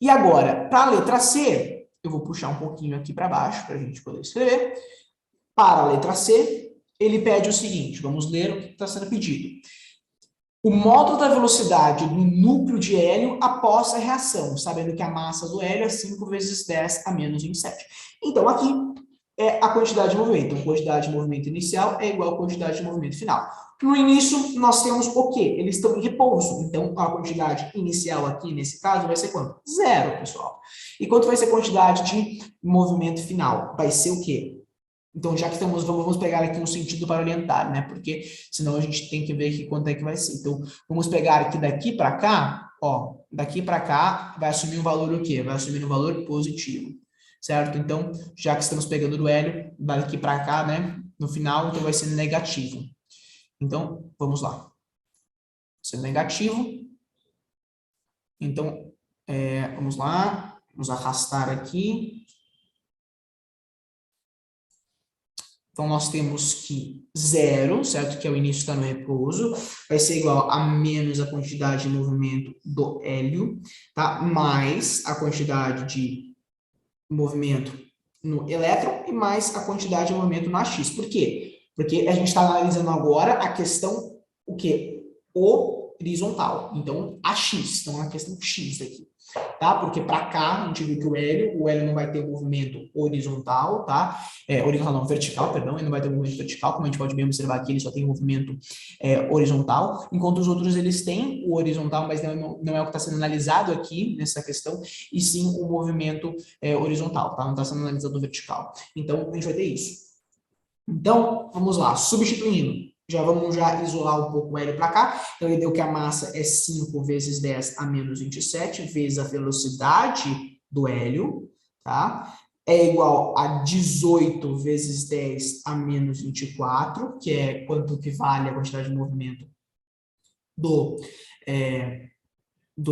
S1: E agora, para a letra C, eu vou puxar um pouquinho aqui para baixo para a gente poder escrever. Para a letra C, ele pede o seguinte, vamos ler o que está sendo pedido. O módulo da velocidade do núcleo de hélio após a reação, sabendo que a massa do hélio é 5 vezes 10 a menos 27. Então, aqui é a quantidade de movimento. A quantidade de movimento inicial é igual à quantidade de movimento final. No início, nós temos o quê? Eles estão em repouso. Então, a quantidade inicial aqui, nesse caso, vai ser quanto? 0, pessoal. E quanto vai ser a quantidade de movimento final? Vai ser o quê? Então, já que estamos, vamos pegar aqui um sentido para orientar, né? Porque senão a gente tem que ver aqui quanto é que vai ser. Então, vamos pegar aqui daqui para cá, ó, daqui para cá vai assumir um valor o quê? Vai assumir um valor positivo, certo? Então, já que estamos pegando do hélio, daqui para cá, né? No final, então vai ser negativo. Então, vamos lá. Vai ser negativo. Então, vamos lá. Vamos arrastar aqui. Então, nós temos que 0, certo? Que é o início está no repouso, vai ser igual a menos a quantidade de movimento do hélio, tá? Mais a quantidade de movimento no elétron e mais a quantidade de movimento na X. Por quê? Porque a gente está analisando agora a questão, o quê? Horizontal. Então, a X. Então, a questão X aqui. Tá? Porque para cá, a gente viu que o hélio não vai ter um movimento horizontal, tá? Horizontal não, vertical, perdão, ele não vai ter um movimento vertical, como a gente pode bem observar aqui, ele só tem um movimento horizontal, enquanto os outros eles têm o horizontal, mas não é o que está sendo analisado aqui nessa questão, e sim o movimento horizontal, tá? Não está sendo analisado o vertical. Então, a gente vai ter isso. Então, vamos lá, substituindo. Vamos isolar um pouco o hélio para cá. Então, ele deu que a massa é 5 vezes 10 a menos 27, vezes a velocidade do hélio, tá? É igual a 18 vezes 10 a menos 24, que é quanto que vale a quantidade de movimento do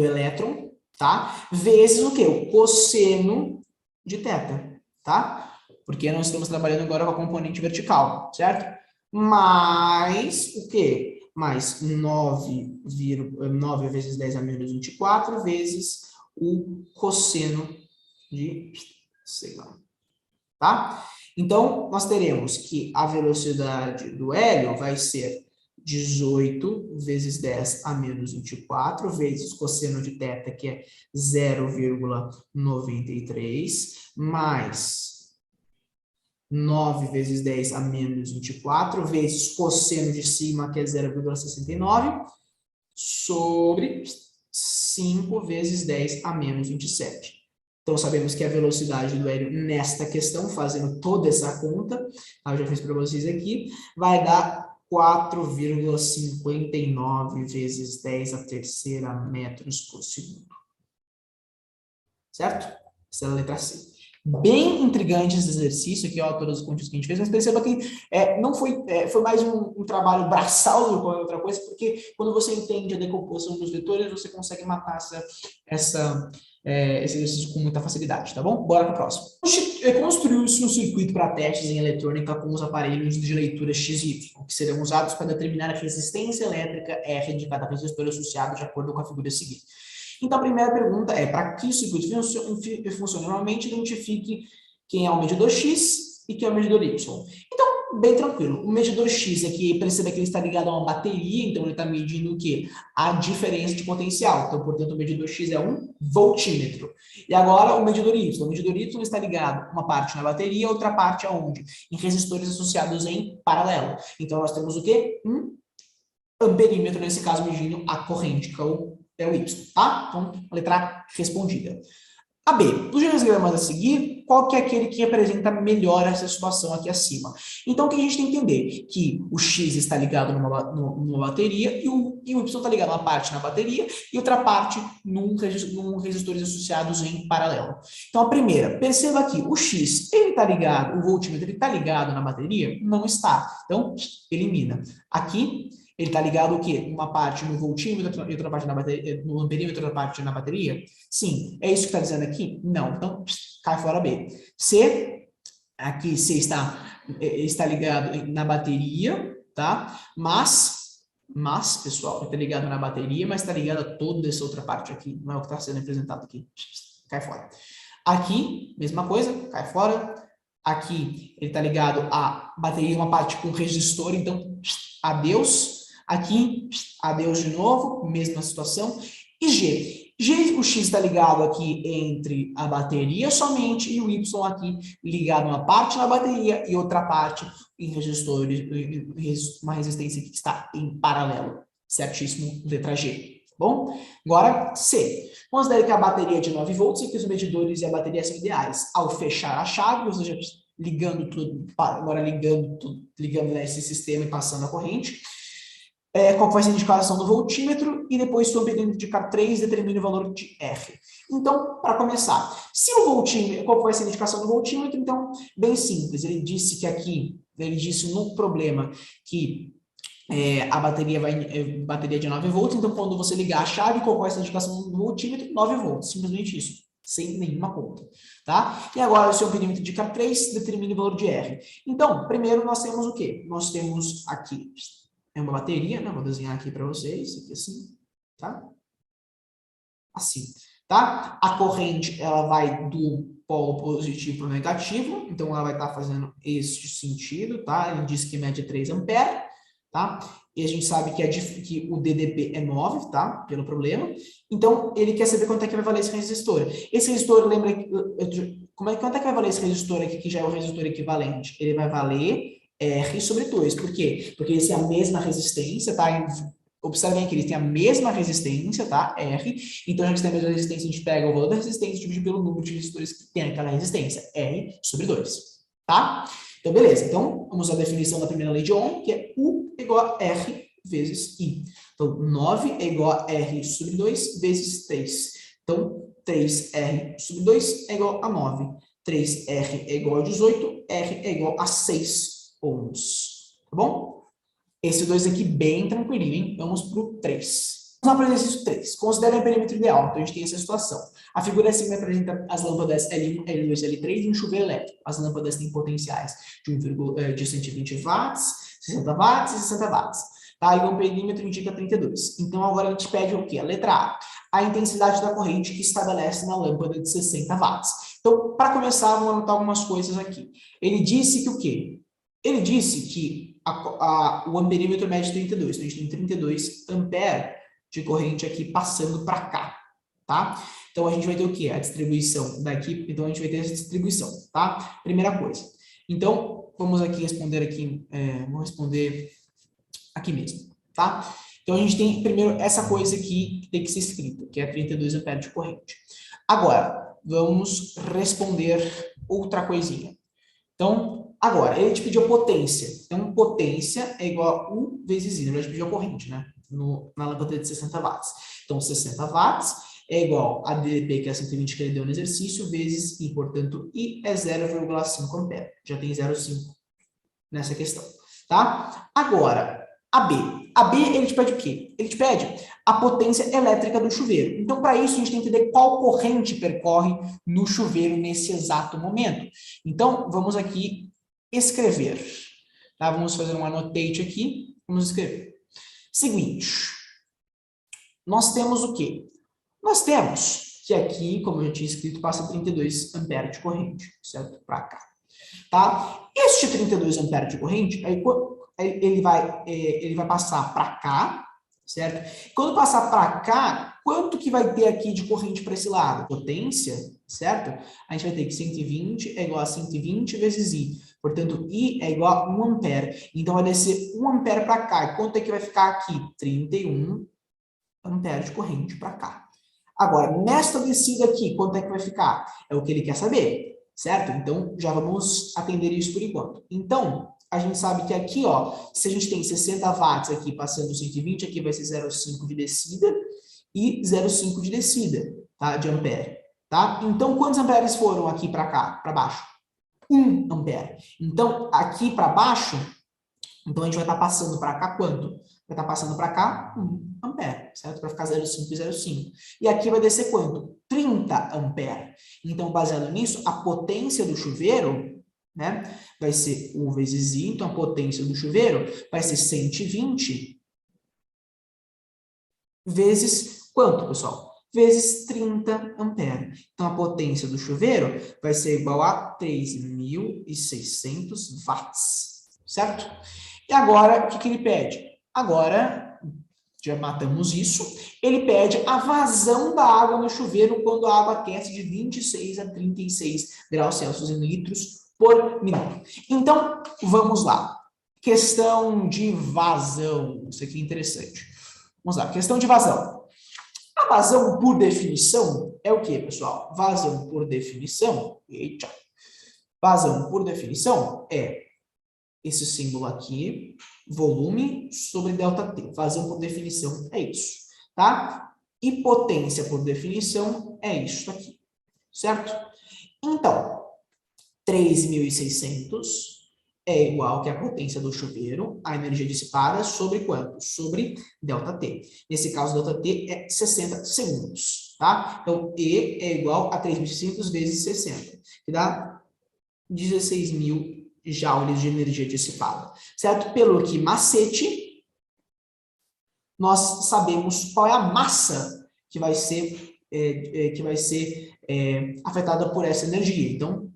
S1: elétron, tá? Vezes o quê? O cosseno de θ, tá? Porque nós estamos trabalhando agora com a componente vertical, certo? Mais o quê? Mais 9 vezes 10 a menos 24 vezes o cosseno de, sei lá, tá? Então, nós teremos que a velocidade do hélio vai ser 18 vezes 10 a menos 24 vezes cosseno de θ, que é 0,93, mais 9 vezes 10 a menos 24, vezes cosseno de cima, que é 0,69, sobre 5 vezes 10 a menos 27. Então, sabemos que a velocidade do hélio nesta questão, fazendo toda essa conta, eu já fiz para vocês aqui, vai dar 4,59 vezes 10 a terceira metros por segundo. Certo? Essa é a letra C. Bem intrigante esse exercício aqui, ó, todas as contas que a gente fez, mas perceba que não foi, foi mais um trabalho braçal do que qualquer outra coisa, porque quando você entende a decomposição dos vetores, você consegue matar esse exercício com muita facilidade, tá bom? Bora para o próximo. Construiu-se um circuito para testes em eletrônica com os aparelhos de leitura XY, que serão usados para determinar a resistência elétrica R de cada resistor associado de acordo com a figura seguinte. Então, a primeira pergunta é, para que o circuito funcione normalmente, identifique quem é o medidor X e quem é o medidor Y. Então, bem tranquilo. O medidor X aqui, perceba que ele está ligado a uma bateria, então ele está medindo o quê? A diferença de potencial. Então, portanto, o medidor X é um voltímetro. E agora, o medidor Y. O medidor Y está ligado uma parte na bateria, outra parte aonde? Em resistores associados em paralelo. Então, nós temos o quê? Um amperímetro, nesse caso, medindo a corrente, que é o Y, tá? Então, a letra A respondida. A B, os diagramas a seguir, qual que é aquele que representa melhor essa situação aqui acima? Então, o que a gente tem que entender? Que o X está ligado numa bateria e o Y está ligado uma parte na bateria e outra parte num resistores associados em paralelo. Então, a primeira, perceba aqui, o X, ele está ligado, o voltímetro, ele está ligado na bateria? Não está. Então, elimina. Aqui, ele está ligado o quê? Uma parte no voltímetro e outra parte na bateria, no amperímetro, outra parte na bateria? Sim. É isso que está dizendo aqui? Não. Então, cai fora B. C, aqui C está ligado na bateria, tá? Mas, pessoal, está ligado na bateria, mas está ligado a toda essa outra parte aqui. Não é o que está sendo representado aqui. Cai fora. Aqui, mesma coisa, cai fora. Aqui, ele está ligado à bateria, uma parte com resistor, então, adeus. Aqui, adeus de novo, mesma situação. E G. O X está ligado aqui entre a bateria somente e o Y aqui ligado uma parte na bateria e outra parte em resistores, uma resistência que está em paralelo. Certíssimo, letra G. Bom? Agora, C. Considere que a bateria é de 9 volts e que os medidores e a bateria são ideais. Ao fechar a chave, ou seja, ligando tudo, agora ligando nesse sistema e passando a corrente. Qual vai ser a indicação do voltímetro e depois, se o amperímetro indicar 3, determine o valor de R. Então, para começar, se o voltímetro, qual vai ser a indicação do voltímetro? Então, bem simples, ele disse que aqui, ele disse no problema que a bateria bateria de 9 volts, então quando você ligar a chave, qual vai ser a indicação do voltímetro? 9 volts, simplesmente isso, sem nenhuma conta, tá? E agora, se o amperímetro indica 3, determine o valor de R. Então, primeiro nós temos o quê? Nós temos aqui uma bateria, né? Vou desenhar aqui para vocês, aqui assim, tá? Assim, tá? A corrente, ela vai do polo positivo para o negativo, então ela vai estar fazendo esse sentido, tá? Ele diz que mede 3 amperes, tá? E a gente sabe que o DDP é 9, tá? Pelo problema. Então, ele quer saber quanto é que vai valer esse resistor. Esse resistor, lembra, quanto é que vai valer esse resistor aqui, que já é o resistor equivalente? Ele vai valer R sobre 2. Por quê? Porque eles têm a mesma resistência, tá? Observem aqui, eles têm a mesma resistência, tá? R. Então, já que tem a mesma resistência, a gente pega o valor da resistência e divide pelo número de resistores que tem aquela resistência. R sobre 2, tá? Então, beleza. Então, vamos à definição da primeira lei de Ohm, que é U igual a R vezes I. Então, 9 é igual a R sobre 2 vezes 3. Então, 3R sobre 2 é igual a 9. 3R é igual a 18, R é igual a 6 ohms. Tá bom? Esse 2 aqui bem tranquilinho, hein? Vamos para o 3. Vamos para o exercício 3. Considere o perímetro ideal. Então, a gente tem essa situação. A figura acima apresenta as lâmpadas L1, L2, L3 e um chuveiro elétrico. As lâmpadas têm potenciais de 120 watts, 60 watts e 60 watts. Tá? E o perímetro indica 32. Então, agora a gente pede o quê? A letra A. A intensidade da corrente que estabelece na lâmpada de 60 watts. Então, para começar, vamos anotar algumas coisas aqui. Ele disse que o quê? Ele disse que o amperímetro mede 32. Então, a gente tem 32 amperes de corrente aqui passando para cá, tá? Então, a gente vai ter o quê? A distribuição daqui. Então, a gente vai ter essa distribuição, tá? Primeira coisa. Então, vamos aqui responder aqui, vou responder aqui mesmo, tá? Então, a gente tem primeiro essa coisa aqui que tem que ser escrita, que é 32 amperes de corrente. Agora, vamos responder outra coisinha. Então, agora, ele te pediu a potência. Então, potência é igual a U vezes I. Na verdade, pediu a corrente, né? Na lâmpada de 60 watts. Então, 60 watts é igual a dp, que é 120 que ele deu no exercício, vezes I. Portanto, I é 0,5 ampere. Já tem 0,5 nessa questão, tá? Agora, a B. A B, ele te pede o quê? Ele te pede a potência elétrica do chuveiro. Então, para isso, a gente tem que entender qual corrente percorre no chuveiro nesse exato momento. Então, vamos aqui escrever. Tá? Vamos fazer um annotate aqui. Vamos escrever. Seguinte. Nós temos o quê? Nós temos que aqui, como eu tinha escrito, passa 32 amperes de corrente, certo? Para cá. Tá? Este 32 amperes de corrente, aí, ele vai passar para cá, certo? Quando passar para cá, quanto que vai ter aqui de corrente para esse lado? Potência, certo? A gente vai ter que 120 é igual a 120 vezes I. Portanto, I é igual a 1 ampere. Então, vai descer 1 ampere para cá. E quanto é que vai ficar aqui? 31 amperes de corrente para cá. Agora, nesta descida aqui, quanto é que vai ficar? É o que ele quer saber, certo? Então, já vamos atender isso por enquanto. Então, a gente sabe que aqui, ó, se a gente tem 60 watts aqui passando 120, aqui vai ser 0,5 de descida e 0,5 de descida, tá? De ampere, tá? Então, quantos amperes foram aqui para cá, para baixo? 1 ampere. Então, aqui para baixo, então a gente vai estar passando para cá quanto? Vai estar passando para cá 1 ampere, certo? Para ficar 0,5 e 0,5. E aqui vai descer quanto? 30 ampere. Então, baseado nisso, a potência do chuveiro, né, vai ser U vezes I. Então, a potência do chuveiro vai ser 120 vezes quanto, pessoal? Vezes 30 ampere. Então, a potência do chuveiro vai ser igual a 3.600 watts, certo? E agora, o que ele pede? Agora, já matamos isso, ele pede a vazão da água no chuveiro quando a água aquece de 26 a 36 graus Celsius em litros por minuto. Então, vamos lá. Questão de vazão. Isso aqui é interessante. Vamos lá, questão de vazão. A vazão, por definição, é o quê, pessoal? Vazão, por definição... Eita! Vazão, por definição, é esse símbolo aqui, volume sobre ΔT. Vazão por definição é isso, tá? E potência por definição é isso aqui, certo? Então, 3.600 é igual que a potência do chuveiro, a energia dissipada, sobre quanto? Sobre ΔT. Nesse caso, ΔT é 60 segundos, tá? Então, E é igual a 3.600 vezes 60, que dá 16.000 joules de energia dissipada, certo? Pelo que macete, nós sabemos qual é a massa que vai ser, afetada por essa energia. Então,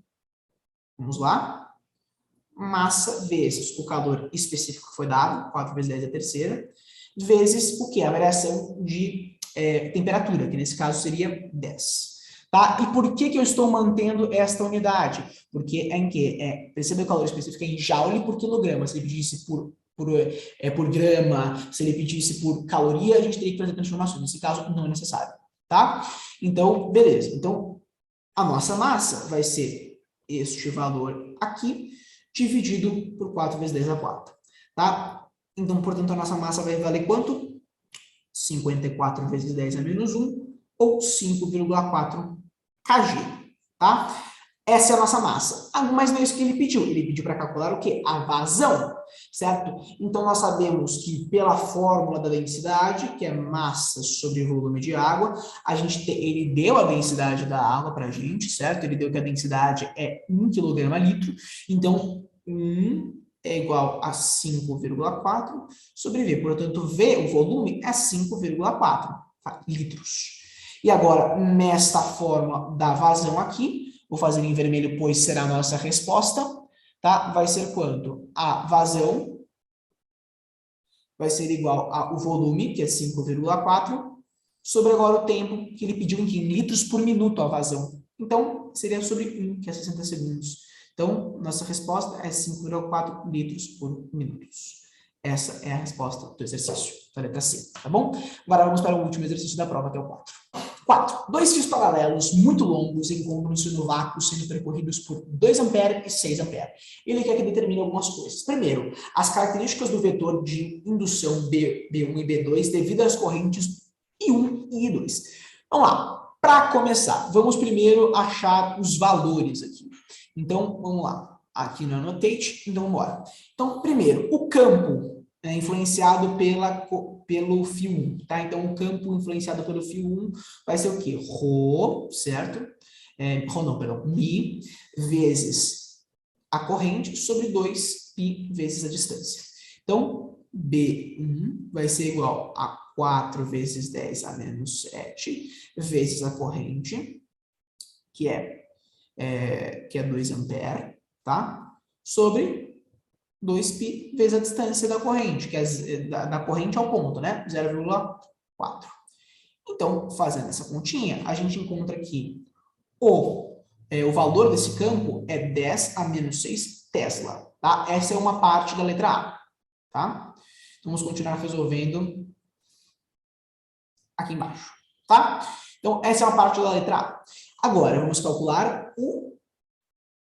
S1: vamos lá. Massa vezes o calor específico que foi dado, 4 vezes 10 é a terceira, vezes o que? A variação de temperatura, que nesse caso seria 10. Tá? E por que eu estou mantendo esta unidade? Porque é em que? Perceba o calor específico é em joule por quilograma. Se ele pedisse por grama, se ele pedisse por caloria, a gente teria que fazer transformações. Nesse caso, não é necessário. Tá? Então, beleza. Então, a nossa massa vai ser este valor aqui, dividido por 4 vezes 10 a 4. Tá? Então, portanto, a nossa massa vai valer quanto? 54 vezes 10 a menos 1, ou 5,4 kg, tá? Essa é a nossa massa. Mas não é isso que ele pediu. Ele pediu para calcular o quê? A vazão, certo? Então, nós sabemos que pela fórmula da densidade, que é massa sobre volume de água, ele deu a densidade da água para a gente, certo? Ele deu que a densidade é 1 kg a litro. Então, 1 é igual a 5,4 sobre V. Portanto, V, o volume, é 5,4 litros. E agora, nesta fórmula da vazão aqui, vou fazer em vermelho, pois será a nossa resposta, tá? Vai ser quanto? A vazão vai ser igual ao volume, que é 5,4, sobre agora o tempo que ele pediu em litros por minuto a vazão. Então, seria sobre 1, que é 60 segundos. Então, nossa resposta é 5,4 litros por minuto. Essa é a resposta do exercício, da letra C, tá bom? Agora vamos para o último exercício da prova, que é o 4. 4. Dois fios paralelos muito longos encontram-se no vácuo sendo percorridos por 2 A e 6 A. Ele quer que determine algumas coisas. Primeiro, as características do vetor de indução B1 e B2 devido às correntes I1 e I2. Vamos lá. Para começar, vamos primeiro achar os valores aqui. Então, vamos lá. Aqui no Annotate, então vamos embora. Então, primeiro, o campo é influenciado pelo fio 1, tá? Então, o campo influenciado pelo fio 1 vai ser o quê? Rho, certo? Rho não, perdão, Mi, vezes a corrente sobre 2π vezes a distância. Então, B1 vai ser igual a 4 vezes 10 a menos 7, vezes a corrente, que é 2 ampere, tá? Sobre 2π vezes a distância da corrente, que é da corrente ao ponto, né? 0,4. Então, fazendo essa continha, a gente encontra que o valor desse campo é 10 a menos 6 Tesla, tá? Essa é uma parte da letra A, tá? Vamos continuar resolvendo aqui embaixo, tá? Então, essa é uma parte da letra A. Agora, vamos calcular o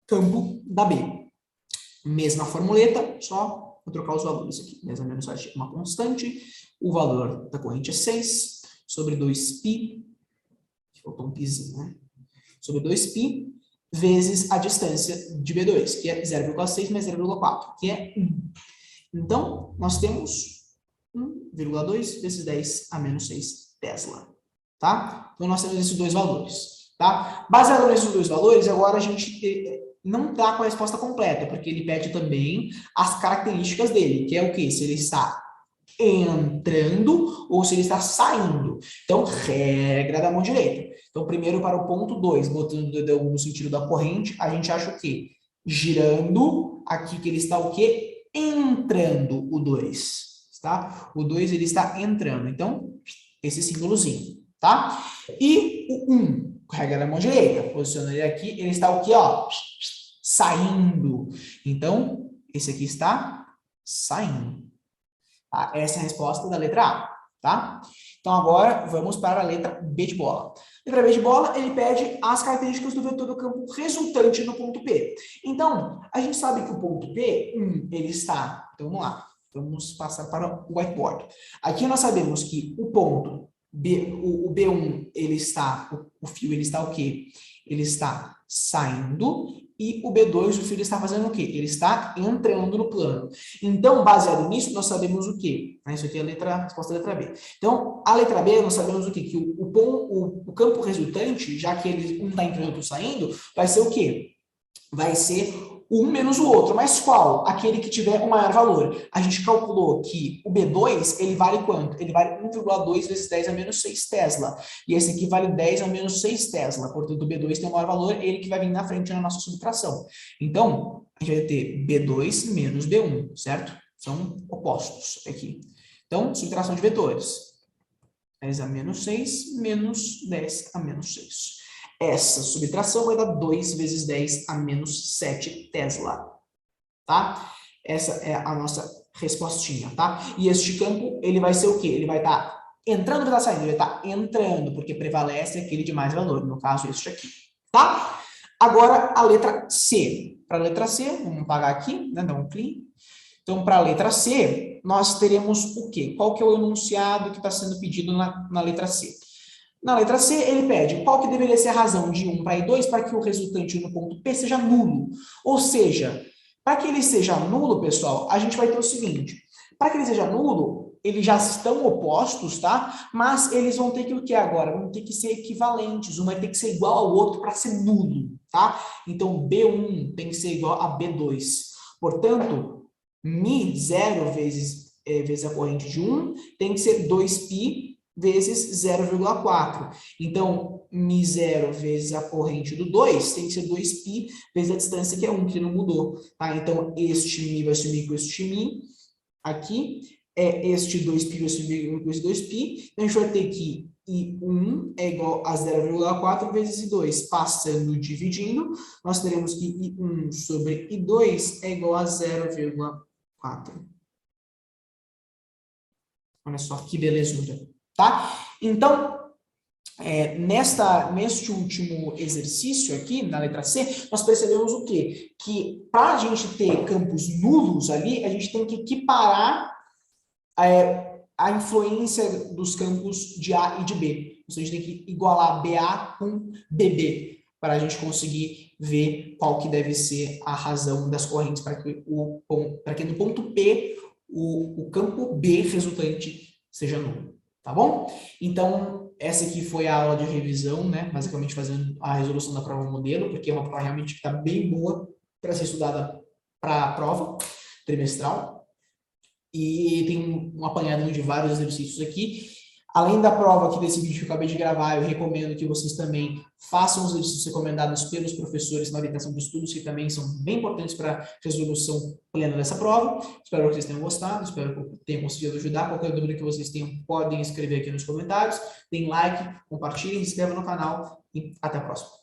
S1: campo da B. Mesma formuleta, só vou trocar os valores aqui. 10 a menos 7 é uma constante. O valor da corrente é 6 sobre 2π. Faltou um pizinho, né? Sobre 2π vezes a distância de B2, que é 0,6 mais 0,4, que é 1. Então, nós temos 1,2 vezes 10 a menos 6 Tesla. Tá? Então, nós temos esses dois valores. Tá? Baseado nesses dois valores, agora a gente não está com a resposta completa, porque ele pede também as características dele, que é o quê? Se ele está entrando ou se ele está saindo. Então, regra da mão direita. Então, primeiro para o ponto 2, botando o dedo no sentido da corrente, a gente acha o quê? Girando aqui que ele está o quê? Entrando o 2, tá? O 2 ele está entrando. Então, esse símbolozinho, tá? E o 1, regra da mão direita, posiciona ele aqui, ele está o quê, ó? Saindo. Então, esse aqui está saindo. Tá? Essa é a resposta da letra A, tá? Então, agora, vamos para a letra B de bola. Letra B de bola, ele pede as características do vetor do campo resultante no ponto P. Então, a gente sabe que o ponto P, ele está... Então, vamos lá. Vamos passar para o whiteboard. Aqui nós sabemos que o ponto o B1, ele está... O fio, ele está o quê? Ele está saindo... E o B2, o fio, está fazendo o quê? Ele está entrando no plano. Então, baseado nisso, nós sabemos o quê? Isso aqui é a resposta da letra B. Então, a letra B, nós sabemos o quê? Que o campo resultante, já que ele um está entrando e outro saindo, vai ser o quê? Vai ser um menos o outro. Mas qual? Aquele que tiver o maior valor. A gente calculou que o B2, ele vale quanto? Ele vale 1,2 vezes 10 a menos 6 Tesla. E esse aqui vale 10 a menos 6 Tesla. Portanto, o B2 tem o maior valor, ele que vai vir na frente na nossa subtração. Então, a gente vai ter B2 menos B1, certo? São opostos aqui. Então, subtração de vetores. 10 a menos 6 menos 10 a menos 6. Essa subtração vai dar 2 vezes 10 a menos 7 Tesla, tá? Essa é a nossa respostinha, tá? E este campo, ele vai ser o quê? Ele vai estar entrando ou vai estar saindo? Ele vai estar entrando, porque prevalece aquele de mais valor, no caso, este aqui, tá? Agora, a letra C. Para a letra C, vamos apagar aqui, né? Dar um clean. Então, para a letra C, nós teremos o quê? Qual que é o enunciado que está sendo pedido na letra C? Na letra C, ele pede qual que deveria ser a razão de 1 para I2 para que o resultante no ponto P seja nulo. Ou seja, para que ele seja nulo, pessoal, a gente vai ter o seguinte. Para que ele seja nulo, eles já estão opostos, tá? Mas eles vão ter que o que agora? Vão ter que ser equivalentes. Um vai ter que ser igual ao outro para ser nulo, tá? Então, B1 tem que ser igual a B2. Portanto, Mi0 vezes a corrente de 1 tem que ser 2π vezes 0,4. Então, Mi0 vezes a corrente do 2 tem que ser 2π vezes a distância, que é 1, que não mudou. Tá? Então, este Mi vai sumir com este Mi. Aqui, este 2π vai sumir com esse 2π. Então, a gente vai ter que I1 é igual a 0,4 vezes I2, passando dividindo, nós teremos que I1 sobre I2 é igual a 0,4. Olha só que belezura, tá? Então, neste último exercício aqui, na letra C, nós percebemos o quê? Que para a gente ter campos nulos ali, a gente tem que equiparar a influência dos campos de A e de B. Então, a gente tem que igualar BA com BB, para a gente conseguir ver qual que deve ser a razão das correntes, para que no ponto P, o campo B resultante seja nulo, tá bom? Então, essa aqui foi a aula de revisão, né? Basicamente fazendo a resolução da prova modelo, porque é uma prova realmente que está bem boa para ser estudada para a prova trimestral. E tem um apanhado de vários exercícios aqui. Além da prova aqui desse vídeo que eu acabei de gravar, eu recomendo que vocês também façam os exercícios recomendados pelos professores na orientação de estudos, que também são bem importantes para a resolução plena dessa prova. Espero que vocês tenham gostado, espero que eu tenha conseguido ajudar. Qualquer dúvida que vocês tenham, podem escrever aqui nos comentários. Deem like, compartilhem, se inscrevam no canal e até a próxima.